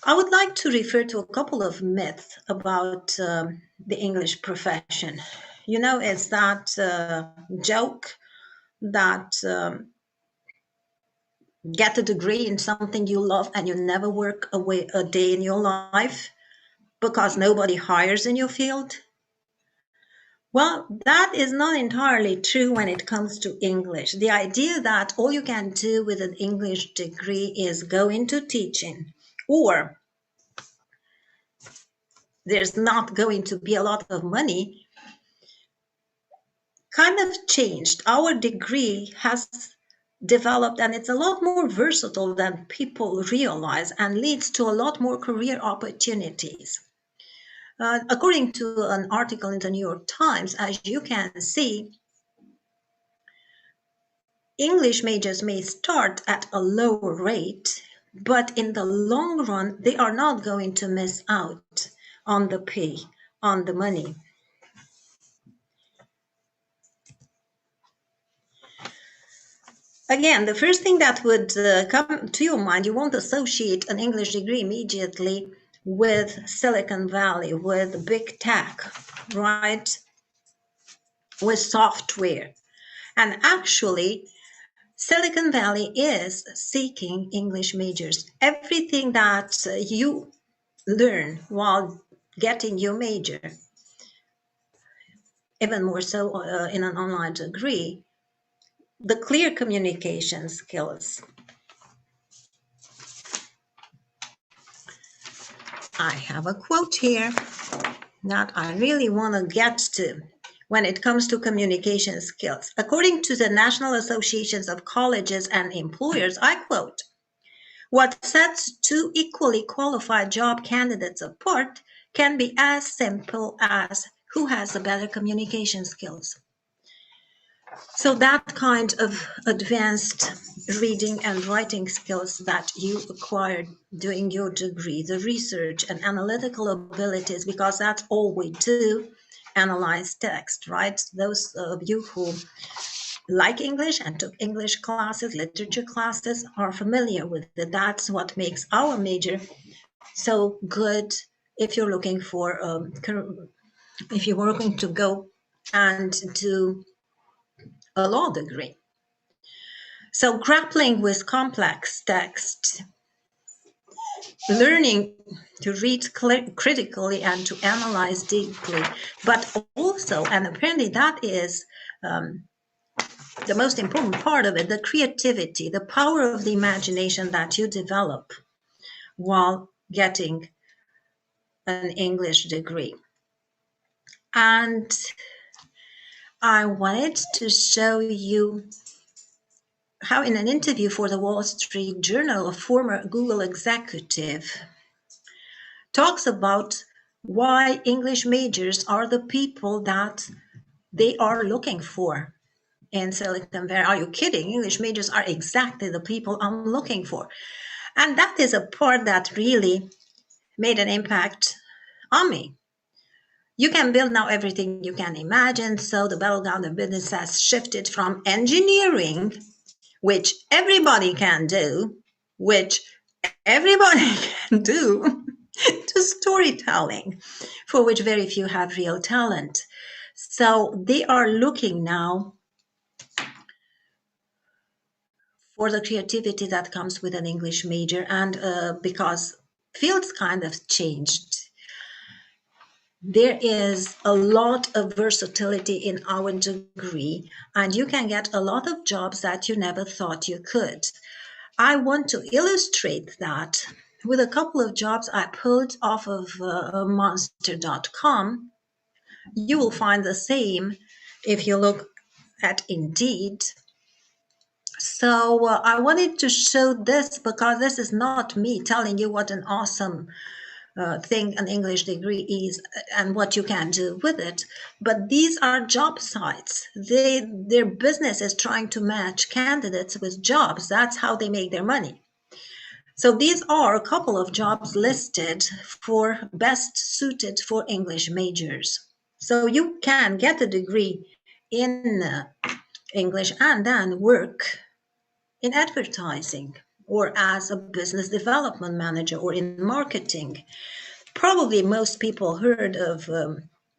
I would like to refer to a couple of myths about the English profession. It's that joke that get a degree in something you love and you never work a day in your life because nobody hires in your field. Well, that is not entirely true when it comes to English. The idea that all you can do with an English degree is go into teaching, or there's not going to be a lot of money, kind of changed. Our degree has developed and it's a lot more versatile than people realize and leads to a lot more career opportunities. According to an article in the New York Times, as you can see, English majors may start at a lower rate, but in the long run, they are not going to miss out on the pay, on the money. Again, the first thing that would come to your mind, you won't associate an English degree immediately with Silicon Valley, with big tech, right? With software. And actually, Silicon Valley is seeking English majors. Everything that you learn while getting your major, even more so in an online degree, the clear communication skills. I have a quote here that I really want to get to when it comes to communication skills. According to the National Associations of Colleges and Employers, I quote, "What sets two equally qualified job candidates apart can be as simple as who has the better communication skills." So that kind of advanced reading and writing skills that you acquired doing your degree, the research and analytical abilities, because that's all we do, analyze text, right? Those of you who like English and took English classes, literature classes, are familiar with it. That's what makes our major so good if you're looking for, if you're working to go and do a law degree. So grappling with complex text, learning to read critically and to analyze deeply, but also, and apparently that is the most important part of it, the creativity, the power of the imagination that you develop while getting an English degree. And I wanted to show you how in an interview for the Wall Street Journal, a former Google executive talks about why English majors are the people that they are looking for in Silicon Valley. Are you kidding? English majors are exactly the people I'm looking for. And that is a part that really made an impact on me. You can build now everything you can imagine. So the battleground of business has shifted from engineering, which everybody can do, which everybody can do to storytelling, for which very few have real talent. So they are looking now for the creativity that comes with an English major, and because fields kind of changed, there is a lot of versatility in our degree, and you can get a lot of jobs that you never thought you could. I want to illustrate that with a couple of jobs I pulled off of monster.com. You will find the same if you look at Indeed. So I wanted to show this because this is not me telling you what an awesome thing an English degree is and what you can do with it. But these are job sites. Their business is trying to match candidates with jobs. That's how they make their money. So these are a couple of jobs listed for best suited for English majors. So you can get a degree in English and then work in advertising or as a business development manager or in marketing. Probably most people heard of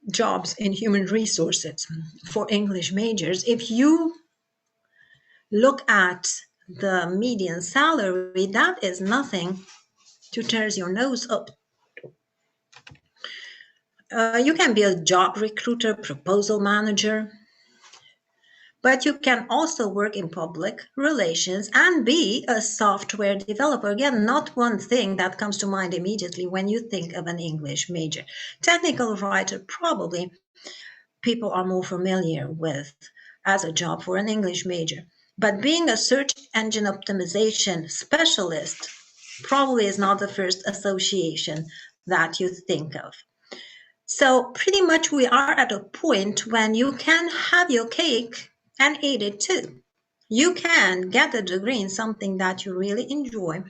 jobs in human resources for English majors. If you look at the median salary, that is nothing to tear your nose up. You can be a job recruiter, proposal manager, but you can also work in public relations and be a software developer. Again, not one thing that comes to mind immediately when you think of an English major. Technical writer, probably people are more familiar with as a job for an English major. But being a search engine optimization specialist probably is not the first association that you think of. So pretty much we are at a point when you can have your cake and eat it too. You can get a degree in something that you really enjoy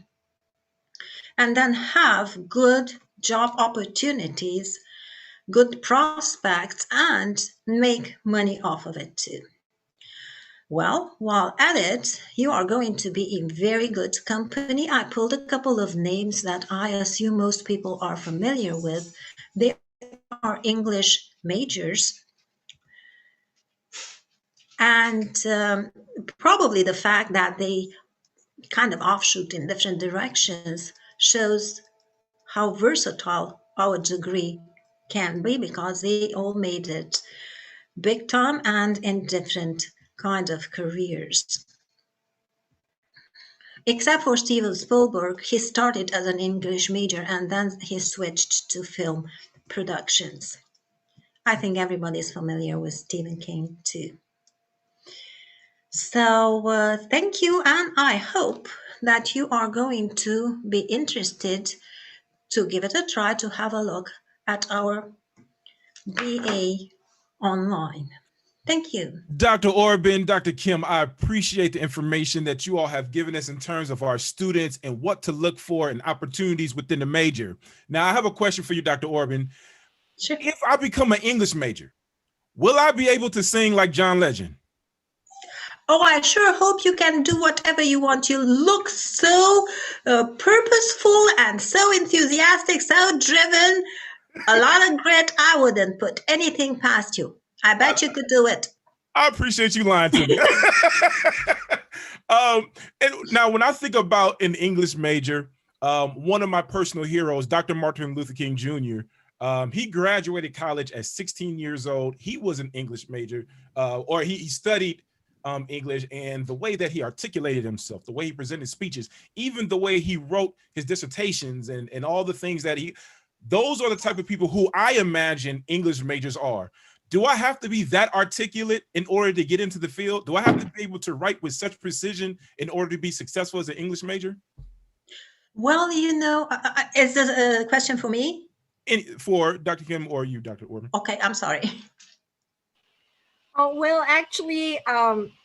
and then have good job opportunities, good prospects, and make money off of it too. Well, while at it, you are going to be in very good company. I pulled a couple of names that I assume most people are familiar with. They are English majors. And probably the fact that they kind of offshoot in different directions shows how versatile our degree can be, because they all made it big time and in different kind of careers. Except for Steven Spielberg, he started as an English major and then he switched to film productions. I think everybody is familiar with Stephen King too. So thank you, and I hope that you are going to be interested to give it a try, to have a look at our BA online. Thank you. Dr. Orban, Dr. Kim, I appreciate the information that you all have given us in terms of our students and what to look for and opportunities within the major. Now, I have a question for you, Dr. Orban. Sure. If I become an English major, will I be able to sing like John Legend? Oh, I sure hope you can do whatever you want. You look so purposeful and so enthusiastic, so driven. A lot of grit. I wouldn't put anything past you. I bet you could do it. I appreciate you lying to me. And now, when I think about an English major, one of my personal heroes, Dr. Martin Luther King Jr., he graduated college at 16 years old. He was an English major, or he studied English, and the way that he articulated himself, the way he presented speeches, even the way he wrote his dissertations and all the things that those are the type of people who I imagine English majors are. Do I have to be that articulate in order to get into the field? Do I have to be able to write with such precision in order to be successful as an English major? Well, is this a question for me? For Dr. Kim or you, Dr. Orban? Okay, I'm sorry. Oh, well, actually,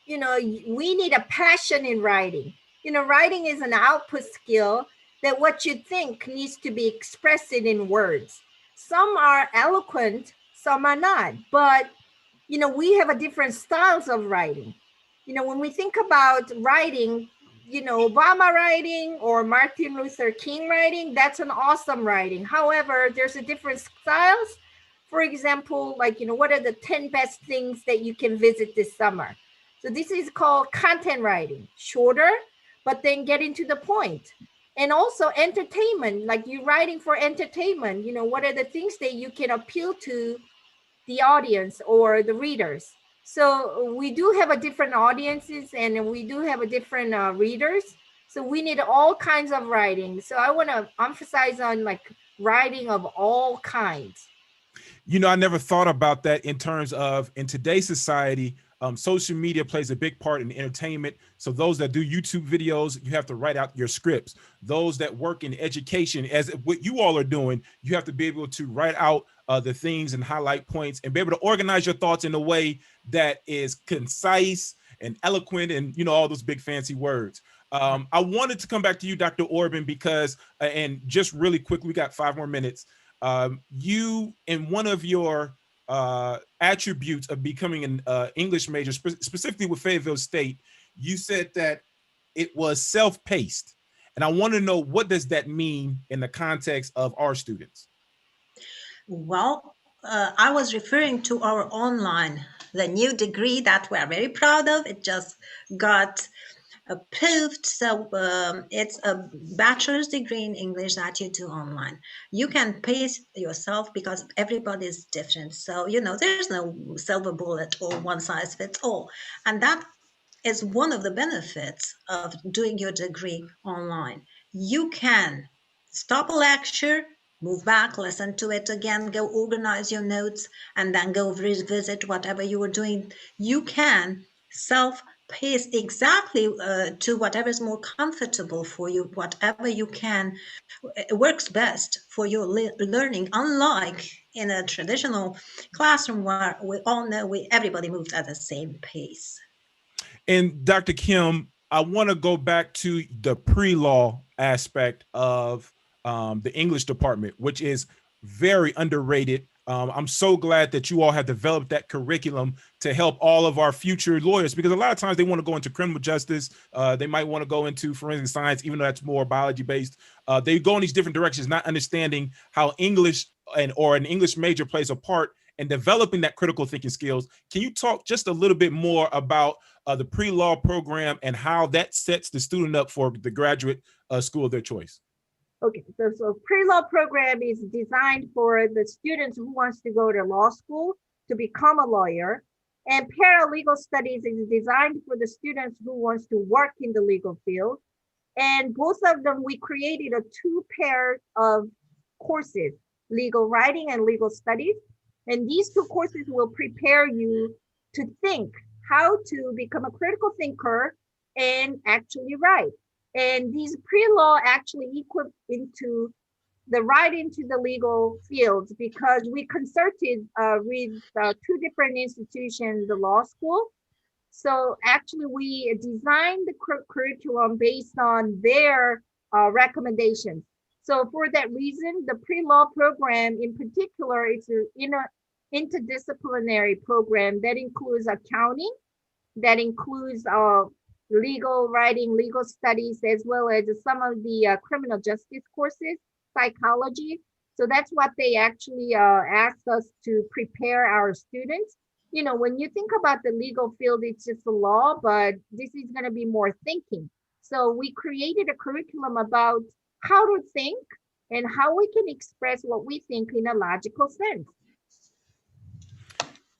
we need a passion in writing. Writing is an output skill that what you think needs to be expressed in words. Some are eloquent, some are not, but, we have a different styles of writing. When we think about writing, Obama writing or Martin Luther King writing, that's an awesome writing. However, there's a different styles. For example, like, what are the 10 best things that you can visit this summer? So this is called content writing, shorter, but then getting to the point. And also entertainment, like you're writing for entertainment, what are the things that you can appeal to the audience or the readers? So we do have a different audiences and we do have a different readers. So we need all kinds of writing. So I want to emphasize on like writing of all kinds. I never thought about that in terms of in today's society, social media plays a big part in entertainment. So those that do YouTube videos, you have to write out your scripts. Those that work in education, as what you all are doing, you have to be able to write out the things and highlight points and be able to organize your thoughts in a way that is concise and eloquent and, all those big fancy words. I wanted to come back to you, Dr. Orban, because, and just really quick, we got 5 more minutes. You, in one of your attributes of becoming an English major, specifically with Fayetteville State, you said that it was self-paced. And I want to know, what does that mean in the context of our students? Well, I was referring to our online, the new degree that we're very proud of. It just got approved. So it's a bachelor's degree in English that you do online. You can pace yourself because everybody is different. So, there's no silver bullet or one size fits all. And that is one of the benefits of doing your degree online. You can stop a lecture, move back, listen to it again, go organize your notes, and then go revisit whatever you were doing. You can self-pace exactly to whatever is more comfortable for you, whatever you can, it works best for your learning, unlike in a traditional classroom where we all know everybody moves at the same pace. And Dr. Kim, I want to go back to the pre-law aspect of the English department, which is very underrated. I'm so glad that you all have developed that curriculum to help all of our future lawyers, because a lot of times they want to go into criminal justice. They might want to go into forensic science, even though that's more biology based. They go in these different directions, not understanding how English or an English major plays a part in developing that critical thinking skills. Can you talk just a little bit more about the pre-law program and how that sets the student up for the graduate school of their choice? Okay, so pre-law program is designed for the students who wants to go to law school to become a lawyer, and paralegal studies is designed for the students who wants to work in the legal field. And both of them, we created a 2 pair of courses, legal writing and legal studies. And these 2 courses will prepare you to think how to become a critical thinker and actually write. And these pre-law actually equip into the right into the legal fields, because we consulted with 2 different institutions, the law school. So actually we designed the curriculum based on their recommendations. So for that reason, the pre-law program in particular, it's an interdisciplinary program that includes accounting, that includes legal writing, legal studies, as well as some of the criminal justice courses, psychology. So that's what they actually asked us to prepare our students. When you think about the legal field, it's just the law, but this is going to be more thinking. So we created a curriculum about how to think and how we can express what we think in a logical sense.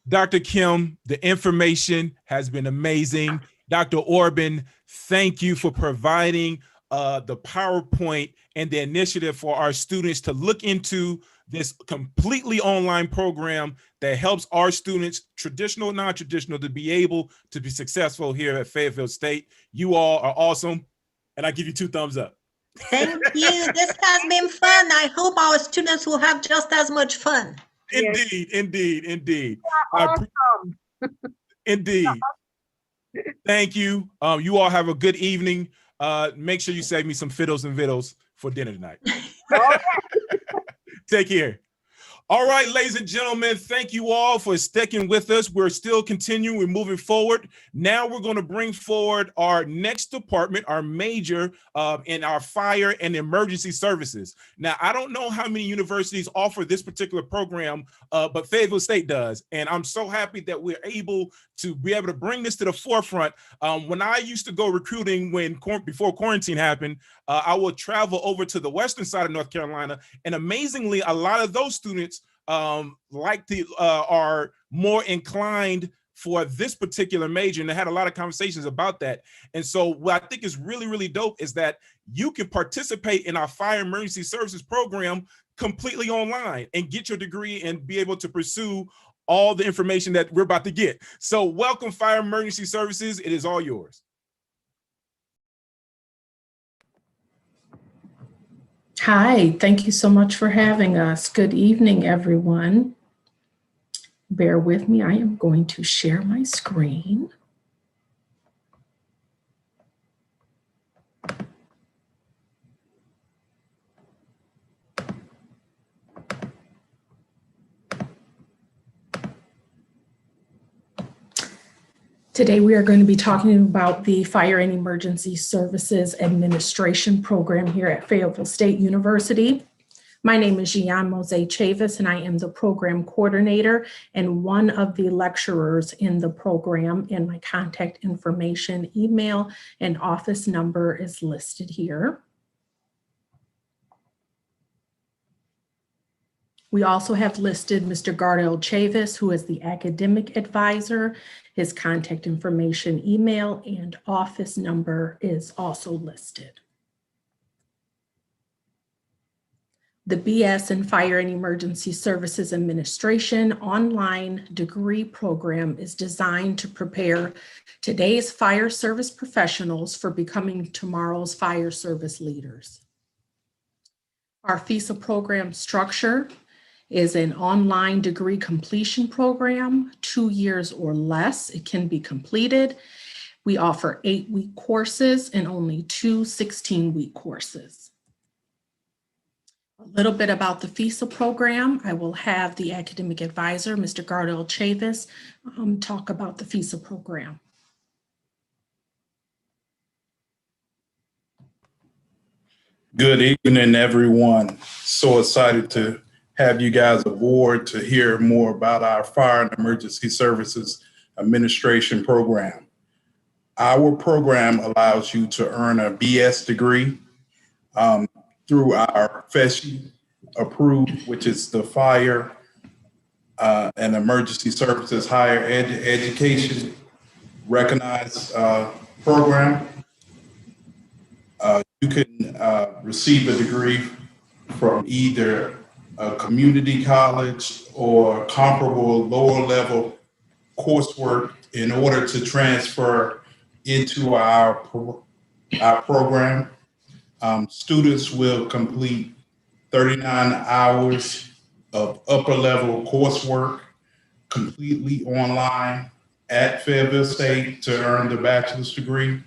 Dr. Kim, the information has been amazing. Dr. Orban, thank you for providing the PowerPoint and the initiative for our students to look into this completely online program that helps our students, traditional, non-traditional, to be able to be successful here at Fayetteville State. You all are awesome, and I give you 2 thumbs up. Thank you. This has been fun. I hope our students will have just as much fun. Indeed, indeed, indeed. Awesome. Indeed. Thank you. You all have a good evening. Make sure you save me some fiddles and vittles for dinner tonight. Take care. All right, ladies and gentlemen, thank you all for sticking with us. We're still continuing, we're moving forward. Now we're going to bring forward our next department, our major in our fire and emergency services. Now, I don't know how many universities offer this particular program, but Fayetteville State does. And I'm so happy that we're able to bring this to the forefront. When I used to go recruiting before quarantine happened, I would travel over to the western side of North Carolina, and amazingly, a lot of those students are more inclined for this particular major, and I had a lot of conversations about that. And so what I think is really, really dope is that you can participate in our fire emergency services program completely online and get your degree and be able to pursue all the information that we're about to get. So welcome, Fire Emergency Services. It is all yours. Hi, thank you so much for having us. Good evening, everyone. Bear with me, I am going to share my screen. Today, we are going to be talking about the Fire and Emergency Services Administration program here at Fayetteville State University. My name is Gian Mose Chavis, and I am the program coordinator and one of the lecturers in the program, and my contact information, email, and office number is listed here. We also have listed Mr. Gardel Chavis, who is the academic advisor. His contact information, email, and office number is also listed. The BS in Fire and Emergency Services Administration online degree program is designed to prepare today's fire service professionals for becoming tomorrow's fire service leaders. Our FISA program structure is an online degree completion program, 2 years or less. It can be completed. We offer 8-week courses and only 2 16-week courses. A little bit about the FISA program. I will have the academic advisor, Mr. Gardel Chavis, talk about the FISA program. Good evening, everyone. So excited to have you guys aboard to hear more about our Fire and Emergency Services Administration program. Our program allows you to earn a BS degree through our FESI approved, which is the Fire and Emergency Services Higher Education recognized program. You can receive a degree from either a community college or comparable lower level coursework in order to transfer into our program. Students will complete 39 hours of upper level coursework completely online at Fayetteville State to earn the bachelor's degree.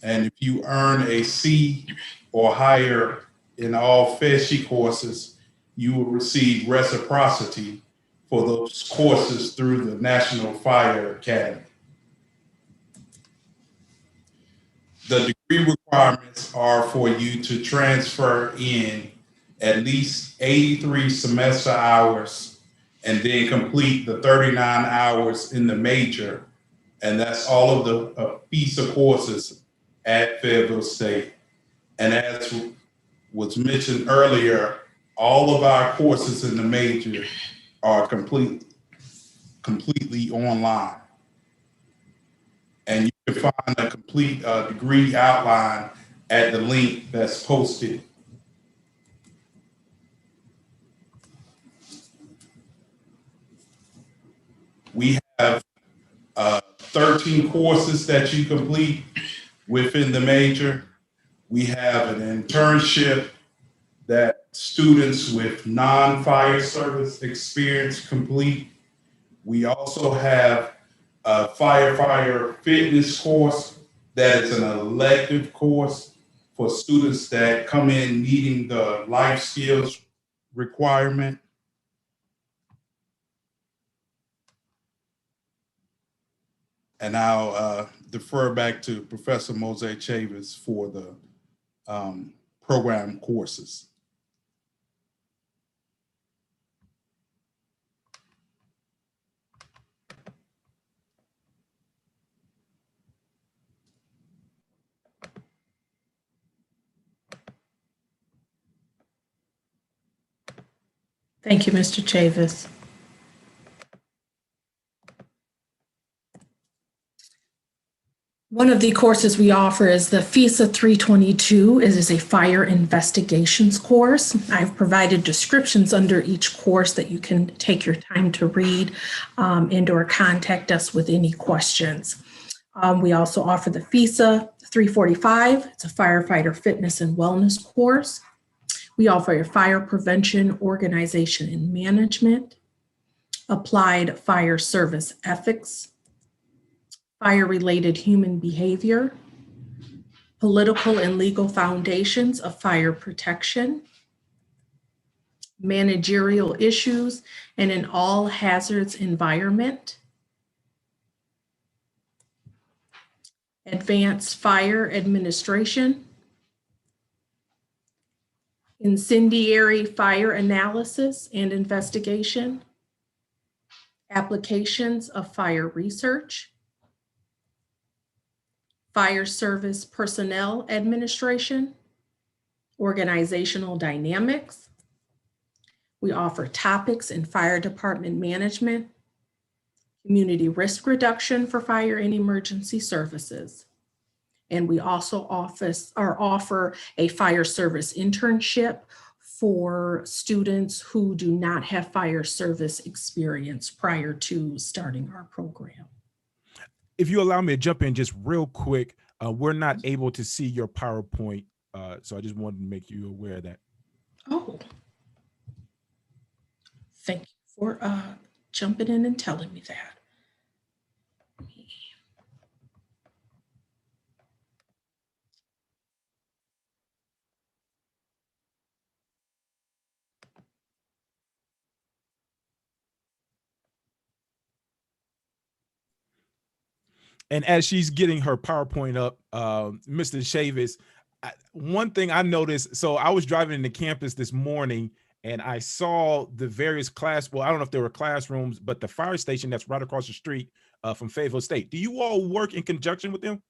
And if you earn a C or higher in all FESI courses, you will receive reciprocity for those courses through the National Fire Academy. The degree requirements are for you to transfer in at least 83 semester hours and then complete the 39 hours in the major. And that's all of the FISA courses at Fayetteville State. And as was mentioned earlier, all of our courses in the major are completely online. And you can find a complete degree outline at the link that's posted. We have 13 courses that you complete within the major. We have an internship that students with non-fire service experience complete. We also have a firefighter fitness course that is an elective course for students that come in needing the life skills requirement. And I'll defer back to Professor Mose Chavis for the program courses. Thank you, Mr. Chavis. One of the courses we offer is the FISA 322. It is a fire investigations course. I've provided descriptions under each course that you can take your time to read and or contact us with any questions. We also offer the FISA 345. It's a firefighter fitness and wellness course. We offer a fire prevention, organization, and management, applied fire service ethics, fire-related human behavior, political and legal foundations of fire protection, managerial issues in an all hazards environment, advanced fire administration, incendiary fire analysis and investigation, applications of fire research, fire service personnel administration, organizational dynamics. We offer topics in fire department management, community risk reduction for fire and emergency services. And we also offer a fire service internship for students who do not have fire service experience prior to starting our program. If you allow me to jump in just real quick, we're not able to see your PowerPoint, so I just wanted to make you aware of that. Oh, thank you for jumping in and telling me that. And as she's getting her PowerPoint up, Mr. Chavis, one thing I noticed, so I was driving into campus this morning and I saw the various well, I don't know if there were classrooms, but the fire station that's right across the street from FayState. Do you all work in conjunction with them?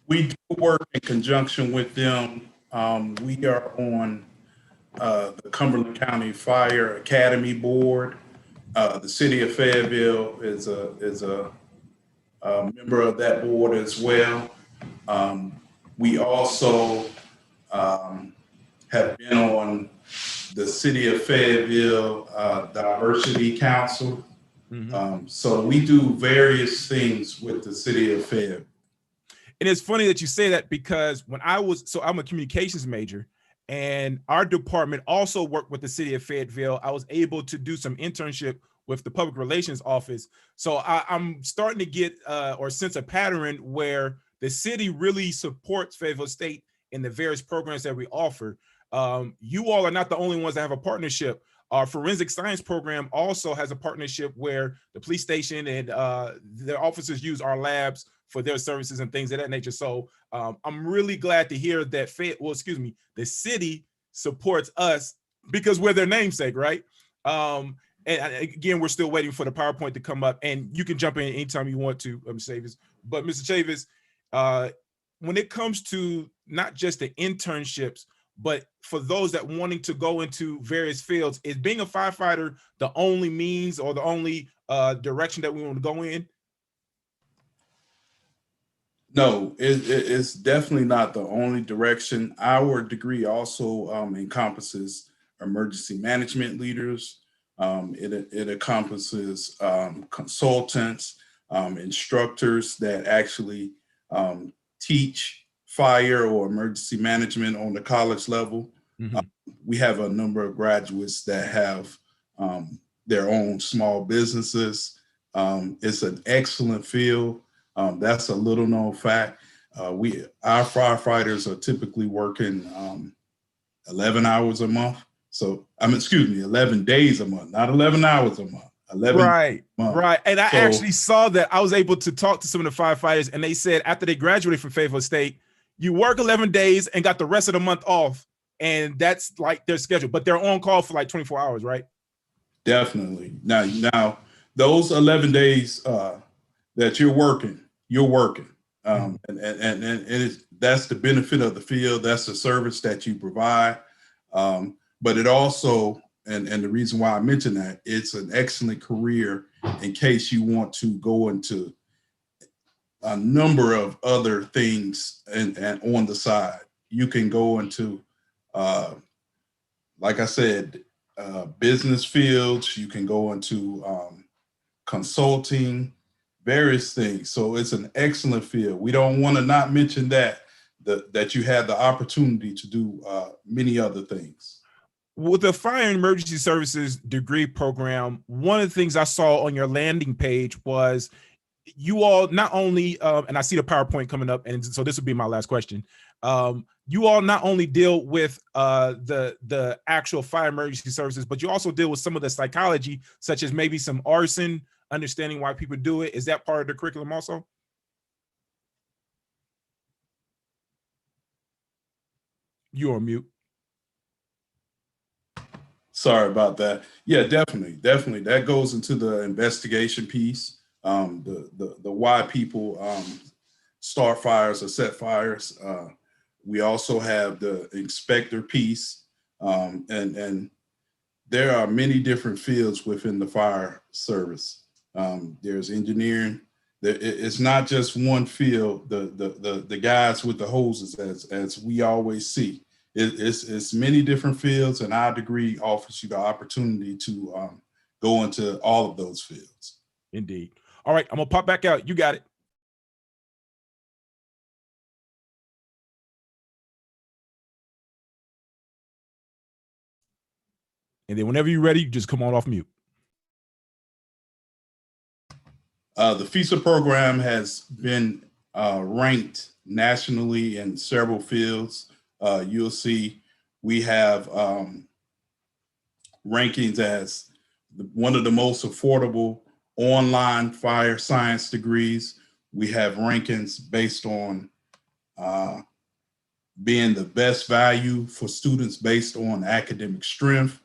We do work in conjunction with them. We are on the Cumberland County Fire Academy Board. The city of Fayetteville is a member of that board as well. We also have been on the city of Fayetteville Diversity Council. Mm-hmm. So we do various things with the city of Fayetteville. And it's funny that you say that because when I'm a communications major and our department also worked with the city of Fayetteville. I was able to do some internship with the public relations office. So I'm starting to get or sense a pattern where the city really supports Fayetteville State in the various programs that we offer. You all are not the only ones that have a partnership. Our forensic science program also has a partnership where the police station and their officers use our labs for their services and things of that nature. So I'm really glad to hear that the city supports us because we're their namesake, right? And again, we're still waiting for the PowerPoint to come up, and you can jump in anytime you want to, Mr. Chavis. But Mr. Chavis, when it comes to not just the internships, but for those that wanting to go into various fields, is being a firefighter the only means or the only direction that we want to go in? No, it's definitely not the only direction. Our degree also encompasses emergency management leaders. It encompasses consultants, instructors that actually teach fire or emergency management on the college level. Mm-hmm. We have a number of graduates that have their own small businesses. It's an excellent field. That's a little known fact. Our firefighters are typically working 11 hours a month. So 11 days a month, not 11 hours a month, 11 Right, months. right. And I So- actually saw that. I was able to talk to some of the firefighters, and they said after they graduated from FayState State, you work 11 days and got the rest of the month off. And that's like their schedule, but they're on call for like 24 hours, right? Definitely. Now those 11 days that you're working. And that's the benefit of the field. That's the service that you provide. But it also, and the reason why I mention that, it's an excellent career in case you want to go into a number of other things and on the side. You can go into, like I said, business fields. You can go into consulting, various things. So it's an excellent field. We don't want to not mention that you have the opportunity to do many other things. With the Fire and Emergency Services degree program, one of the things I saw on your landing page was you all not only, and I see the PowerPoint coming up, and so this will be my last question. You all not only deal with the actual fire emergency services, but you also deal with some of the psychology, such as maybe some arson, understanding why people do it. Is that part of the curriculum also? You're on mute. Sorry about that. Yeah, definitely. That goes into the investigation piece, the why people start fires or set fires. We also have the inspector piece, and there are many different fields within the fire service. There's engineering. It's not just one field. The guys with the hoses, as we always see. It's many different fields, and our degree offers you the opportunity to go into all of those fields. Indeed. All right, I'm gonna pop back out. You got it. And then whenever you're ready, you just come on off mute. The FISA program has been ranked nationally in several fields. You'll see we have rankings as one of the most affordable online fire science degrees. We have rankings based on being the best value for students based on academic strength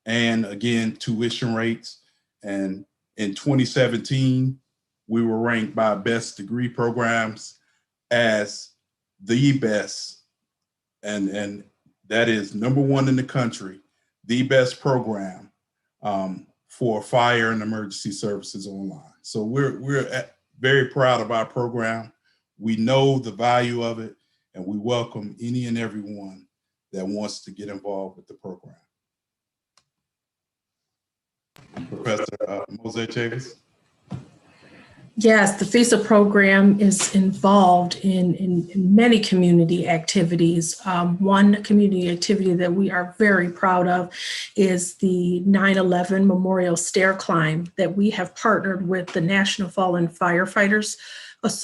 and, again, tuition rates. And in 2017, we were ranked by Best Degree Programs as the best, and that is #1 in the country, the best program for fire and emergency services online. So we're very proud of our program. We know the value of it, and we welcome any and everyone that wants to get involved with the program. Professor Mose Chavis. Yes, the FISA program is involved in many community activities. One community activity that we are very proud of is the 9/11 Memorial Stair Climb that we have partnered with the National Fallen Firefighters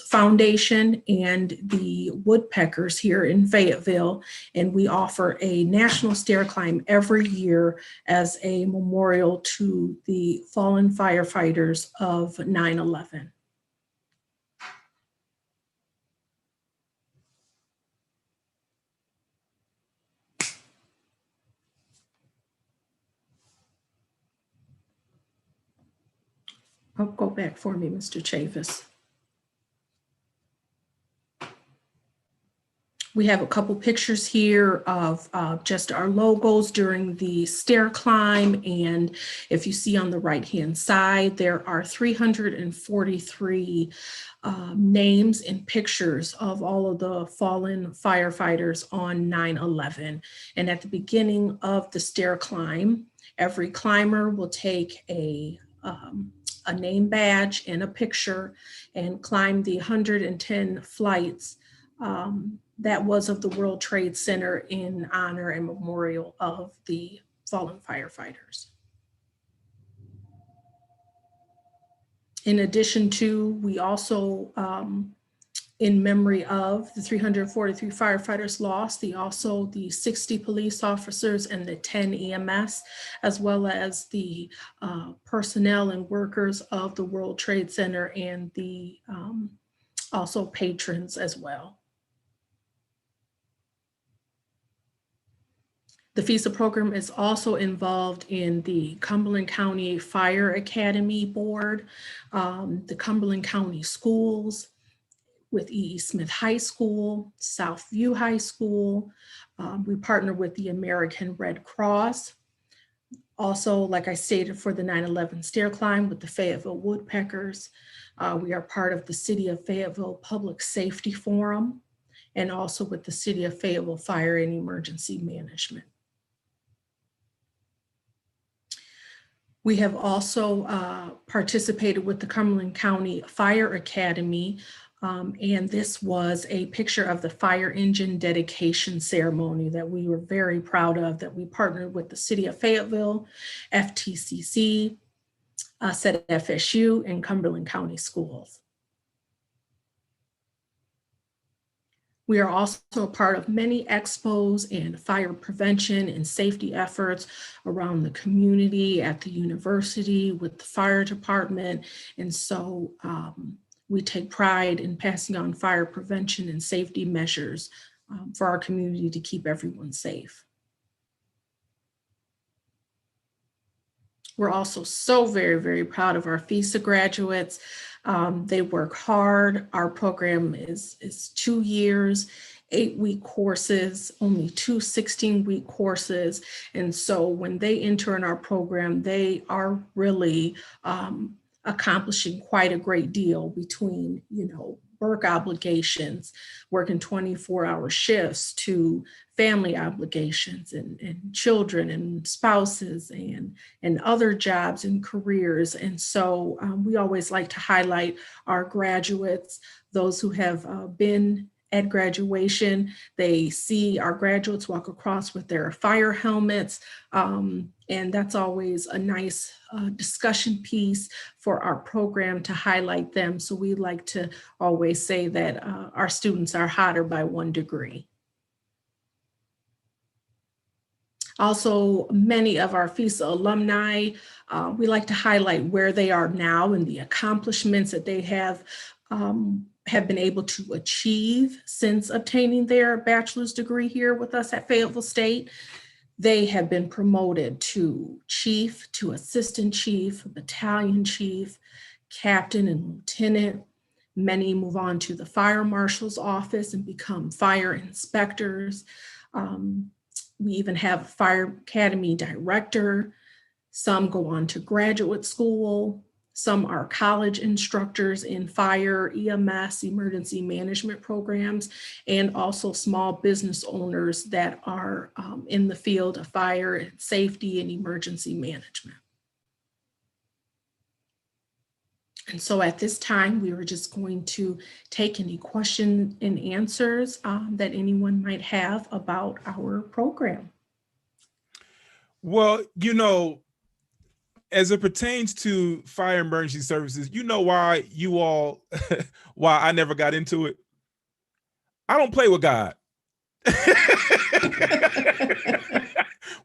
Foundation and the Woodpeckers here in Fayetteville. And we offer a national stair climb every year as a memorial to the fallen firefighters of 9/11. Oh, go back for me, Mr. Chavis. We have a couple pictures here of just our logos during the stair climb. And if you see on the right-hand side, there are 343 names and pictures of all of the fallen firefighters on 9/11. And at the beginning of the stair climb, every climber will take a name badge and a picture and climb the 110 flights that was of the World Trade Center in honor and memorial of the fallen firefighters. In addition to, we also in memory of the 343 firefighters lost, the 60 police officers and the 10 EMS, as well as the personnel and workers of the World Trade Center and the also patrons as well. The FISA program is also involved in the Cumberland County Fire Academy Board, the Cumberland County Schools, with E.E. Smith High School, Southview High School. We partner with the American Red Cross. Also, like I stated, for the 9/11 stair climb with the Fayetteville Woodpeckers. We are part of the City of Fayetteville Public Safety Forum, and also with the City of Fayetteville Fire and Emergency Management. We have also participated with the Cumberland County Fire Academy, and this was a picture of the fire engine dedication ceremony that we were very proud of, that we partnered with the City of Fayetteville, FTCC, SET FSU, and Cumberland County Schools. We are also a part of many expos and fire prevention and safety efforts around the community, at the university, with the fire department. And so we take pride in passing on fire prevention and safety measures for our community to keep everyone safe. We're also so very, very proud of our FISA graduates. They work hard. Our program is 2 years, 8-week courses, only 2 16-week courses. And so when they enter in our program, they are really accomplishing quite a great deal between, work obligations, working 24-hour shifts, to family obligations and children and spouses and other jobs and careers. And so we always like to highlight our graduates, those who have been at graduation. They see our graduates walk across with their fire helmets, and that's always a nice discussion piece for our program to highlight them. So we like to always say that our students are hotter by 1 degree. Also, many of our FISA alumni, we like to highlight where they are now and the accomplishments that they have been able to achieve since obtaining their bachelor's degree here with us at Fayetteville State. They have been promoted to chief, to assistant chief, battalion chief, captain, and lieutenant. Many move on to the fire marshal's office and become fire inspectors. We even have a fire academy director. Some go on to graduate school. Some are college instructors in fire, EMS, emergency management programs, and also small business owners that are in the field of fire and safety and emergency management. And so at this time, we were just going to take any question and answers that anyone might have about our program. Well, as it pertains to fire emergency services, why why I never got into it? I don't play with God. When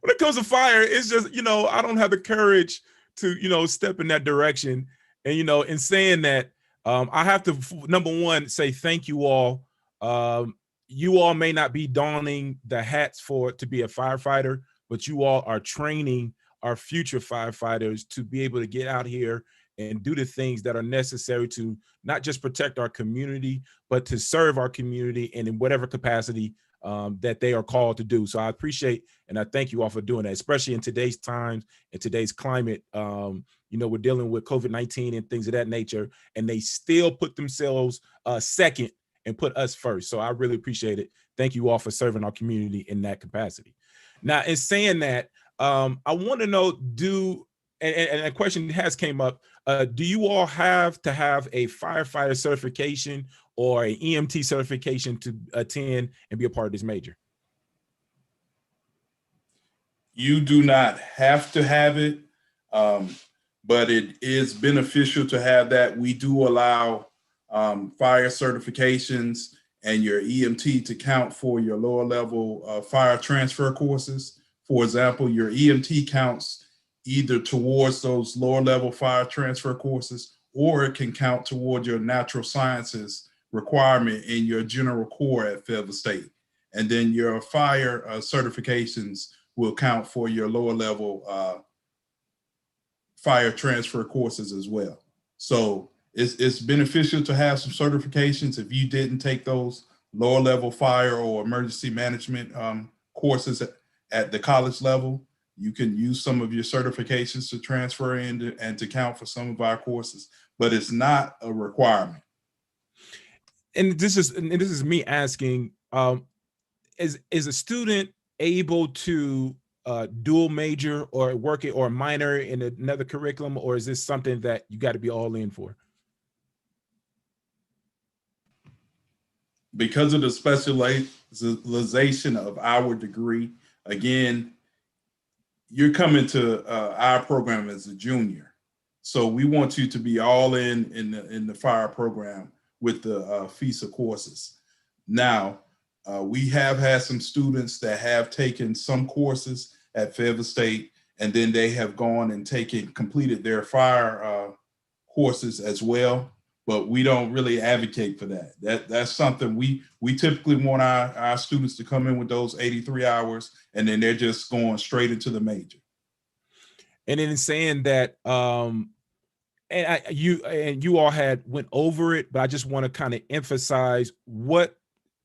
it comes to fire, it's just, I don't have the courage to, step in that direction. And, in saying that, I have to, number one, say thank you all. You all may not be donning the hats to be a firefighter, but you all are training our future firefighters to be able to get out here and do the things that are necessary to not just protect our community, but to serve our community and in whatever capacity that they are called to do. So I appreciate and I thank you all for doing that, especially in today's times and today's climate. We're dealing with COVID-19 and things of that nature, and they still put themselves second and put us first. So I really appreciate it. Thank you all for serving our community in that capacity. Now, in saying that, I want to know, and a question has came up, do you all have to have a firefighter certification or an EMT certification to attend and be a part of this major? You do not have to have it, but it is beneficial to have that. We do allow fire certifications and your EMT to count for your lower level fire transfer courses. For example, your EMT counts either towards those lower level fire transfer courses, or it can count toward your natural sciences requirement in your general core at Fayetteville State. And then your fire certifications will count for your lower level fire transfer courses as well. So it's beneficial to have some certifications. If you didn't take those lower level fire or emergency management courses at the college level, you can use some of your certifications to transfer in and to count for some of our courses, but it's not a requirement. And this is me asking, is a student able to dual major or work it or minor in another curriculum, or is this something that you got to be all in for? Because of the specialization of our degree, again, you're coming to our program as a junior. So we want you to be all in the fire program with the FISA courses. Now, we have had some students that have taken some courses at Fayetteville State, and then they have gone and completed their fire courses as well. But we don't really advocate for that. That's something we typically want our students to come in with those 83 hours, and then they're just going straight into the major. And in saying that, you all went over it, but I just want to kind of emphasize, what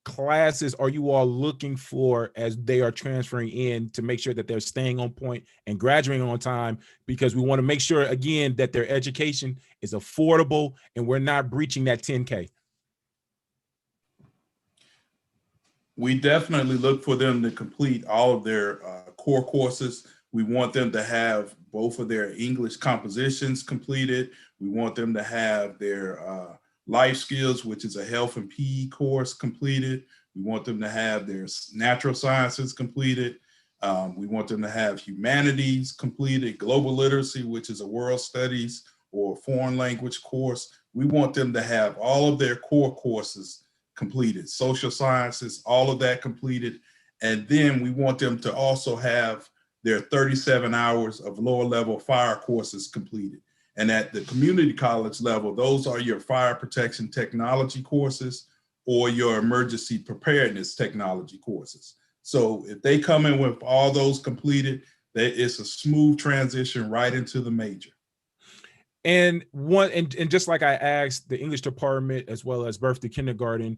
classes are you all looking for as they are transferring in to make sure that they're staying on point and graduating on time? Because we want to make sure, again, that their education is affordable and we're not breaching that 10K. We definitely look for them to complete all of their core courses. We want them to have both of their English compositions completed. We want them to have their life skills, which is a health and PE course, completed. We want them to have their natural sciences completed. We want them to have humanities completed, global literacy, which is a world studies or foreign language course. We want them to have all of their core courses completed, social sciences, all of that completed. And then we want them to also have their 37 hours of lower level fire courses completed. And at the community college level, those are your fire protection technology courses or your emergency preparedness technology courses. So if they come in with all those completed, it's a smooth transition right into the major. And just like I asked the English department as well as birth to kindergarten,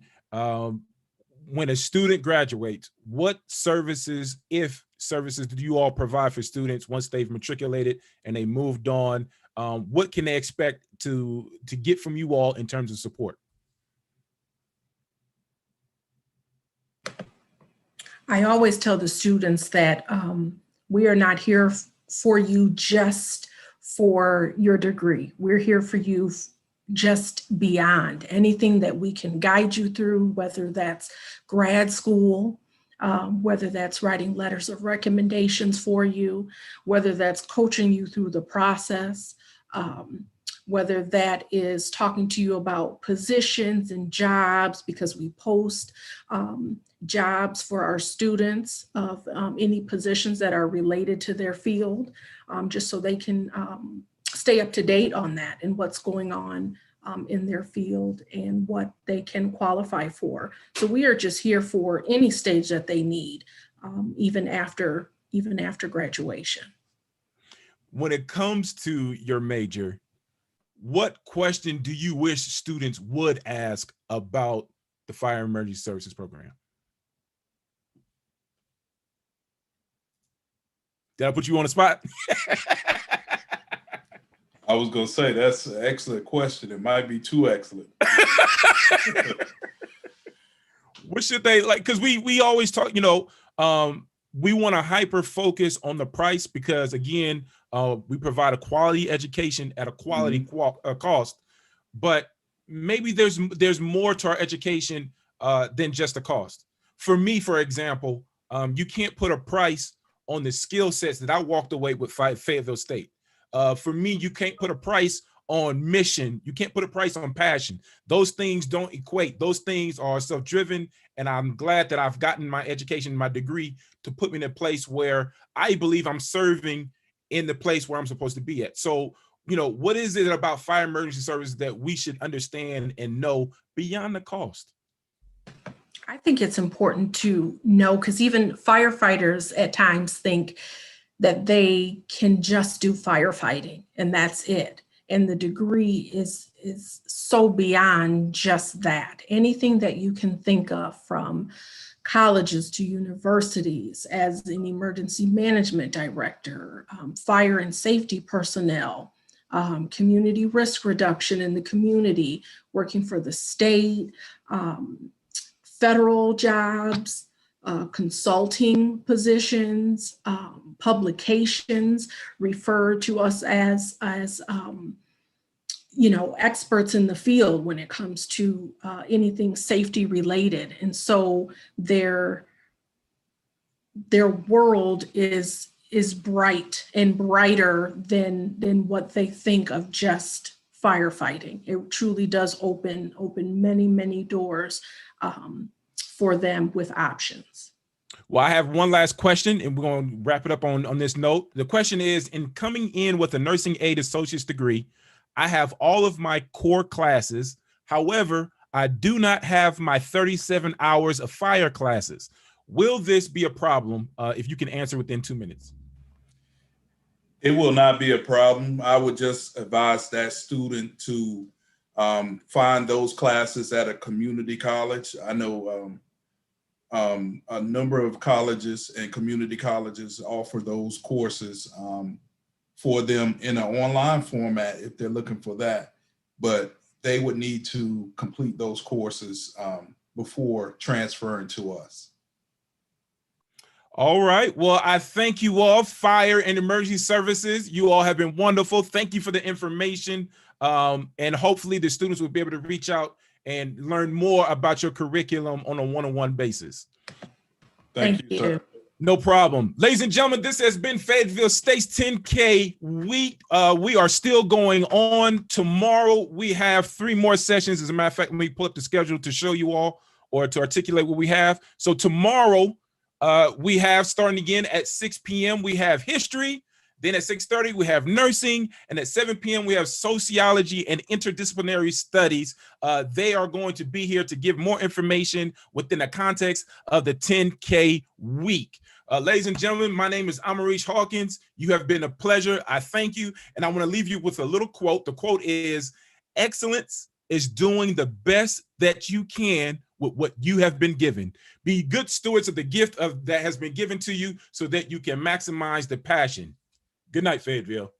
when a student graduates, what services, if services, do you all provide for students once they've matriculated and they moved on? What can they expect to get from you all in terms of support? I always tell the students that we are not here for you just for your degree. We're here for you just beyond anything that we can guide you through, whether that's grad school, whether that's writing letters of recommendations for you, whether that's coaching you through the process, whether that is talking to you about positions and jobs, because we post jobs for our students of any positions that are related to their field, just so they can stay up to date on that and what's going on in their field and what they can qualify for. So we are just here for any stage that they need, even after graduation. When it comes to your major, what question do you wish students would ask about the Fire Emergency Services program? Did I put you on the spot? I was going to say, that's an excellent question. It might be too excellent. What should they like? Because we always talk, we want to hyper focus on the price because, again, we provide a quality education at a quality cost. But maybe there's more to our education than just the cost. For me, for example, you can't put a price on the skill sets that I walked away with Fayetteville State. For me, you can't put a price on mission. You can't put a price on passion. Those things don't equate. Those things are self-driven. And I'm glad that I've gotten my education, my degree, to put me in a place where I believe I'm serving in the place where I'm supposed to be at. So, you know, what is it about fire emergency services that we should understand and know beyond the cost? I think it's important to know, because even firefighters at times think that they can just do firefighting and that's it. And the degree is so beyond just that. Anything that you can think of, from colleges to universities, as an emergency management director, fire and safety personnel, community risk reduction in the community, working for the state, federal jobs, consulting positions, publications refer to us as you know, experts in the field when it comes to anything safety related. And so their world is bright and brighter than what they think of just firefighting. It truly does open many, many doors for them with options. Well, I have one last question, and we're going to wrap it up on this note. The question is, in coming in with a nursing aid associate's degree, I have all of my core classes. However, I do not have my 37 hours of fire classes. Will this be a problem if you can answer within 2 minutes? It will not be a problem. I would just advise that student to find those classes at a community college. I know a number of colleges and community colleges offer those courses for them in an online format if they're looking for that, but they would need to complete those courses before transferring to us. All right. Well, I thank you all, fire and emergency services. You all have been wonderful. Thank you for the information. And hopefully the students will be able to reach out and learn more about your curriculum on a one-on-one basis. Thank you, sir. No problem. Ladies and gentlemen, this has been Fayetteville State's 10K week. We are still going on. Tomorrow, we have 3 more sessions. As a matter of fact, let me pull up the schedule to show you all, or to articulate what we have. So tomorrow, we have, starting again at 6 p.m., we have history. Then at 6:30, we have nursing. And at 7 p.m., we have sociology and interdisciplinary studies. They are going to be here to give more information within the context of the 10K week. Ladies and gentlemen, my name is Amarish Hawkins. You have been a pleasure. I thank you. And I want to leave you with a little quote. The quote is, "Excellence is doing the best that you can with what you have been given. Be good stewards of the gift that has been given to you so that you can maximize the passion." Good night, Fayetteville.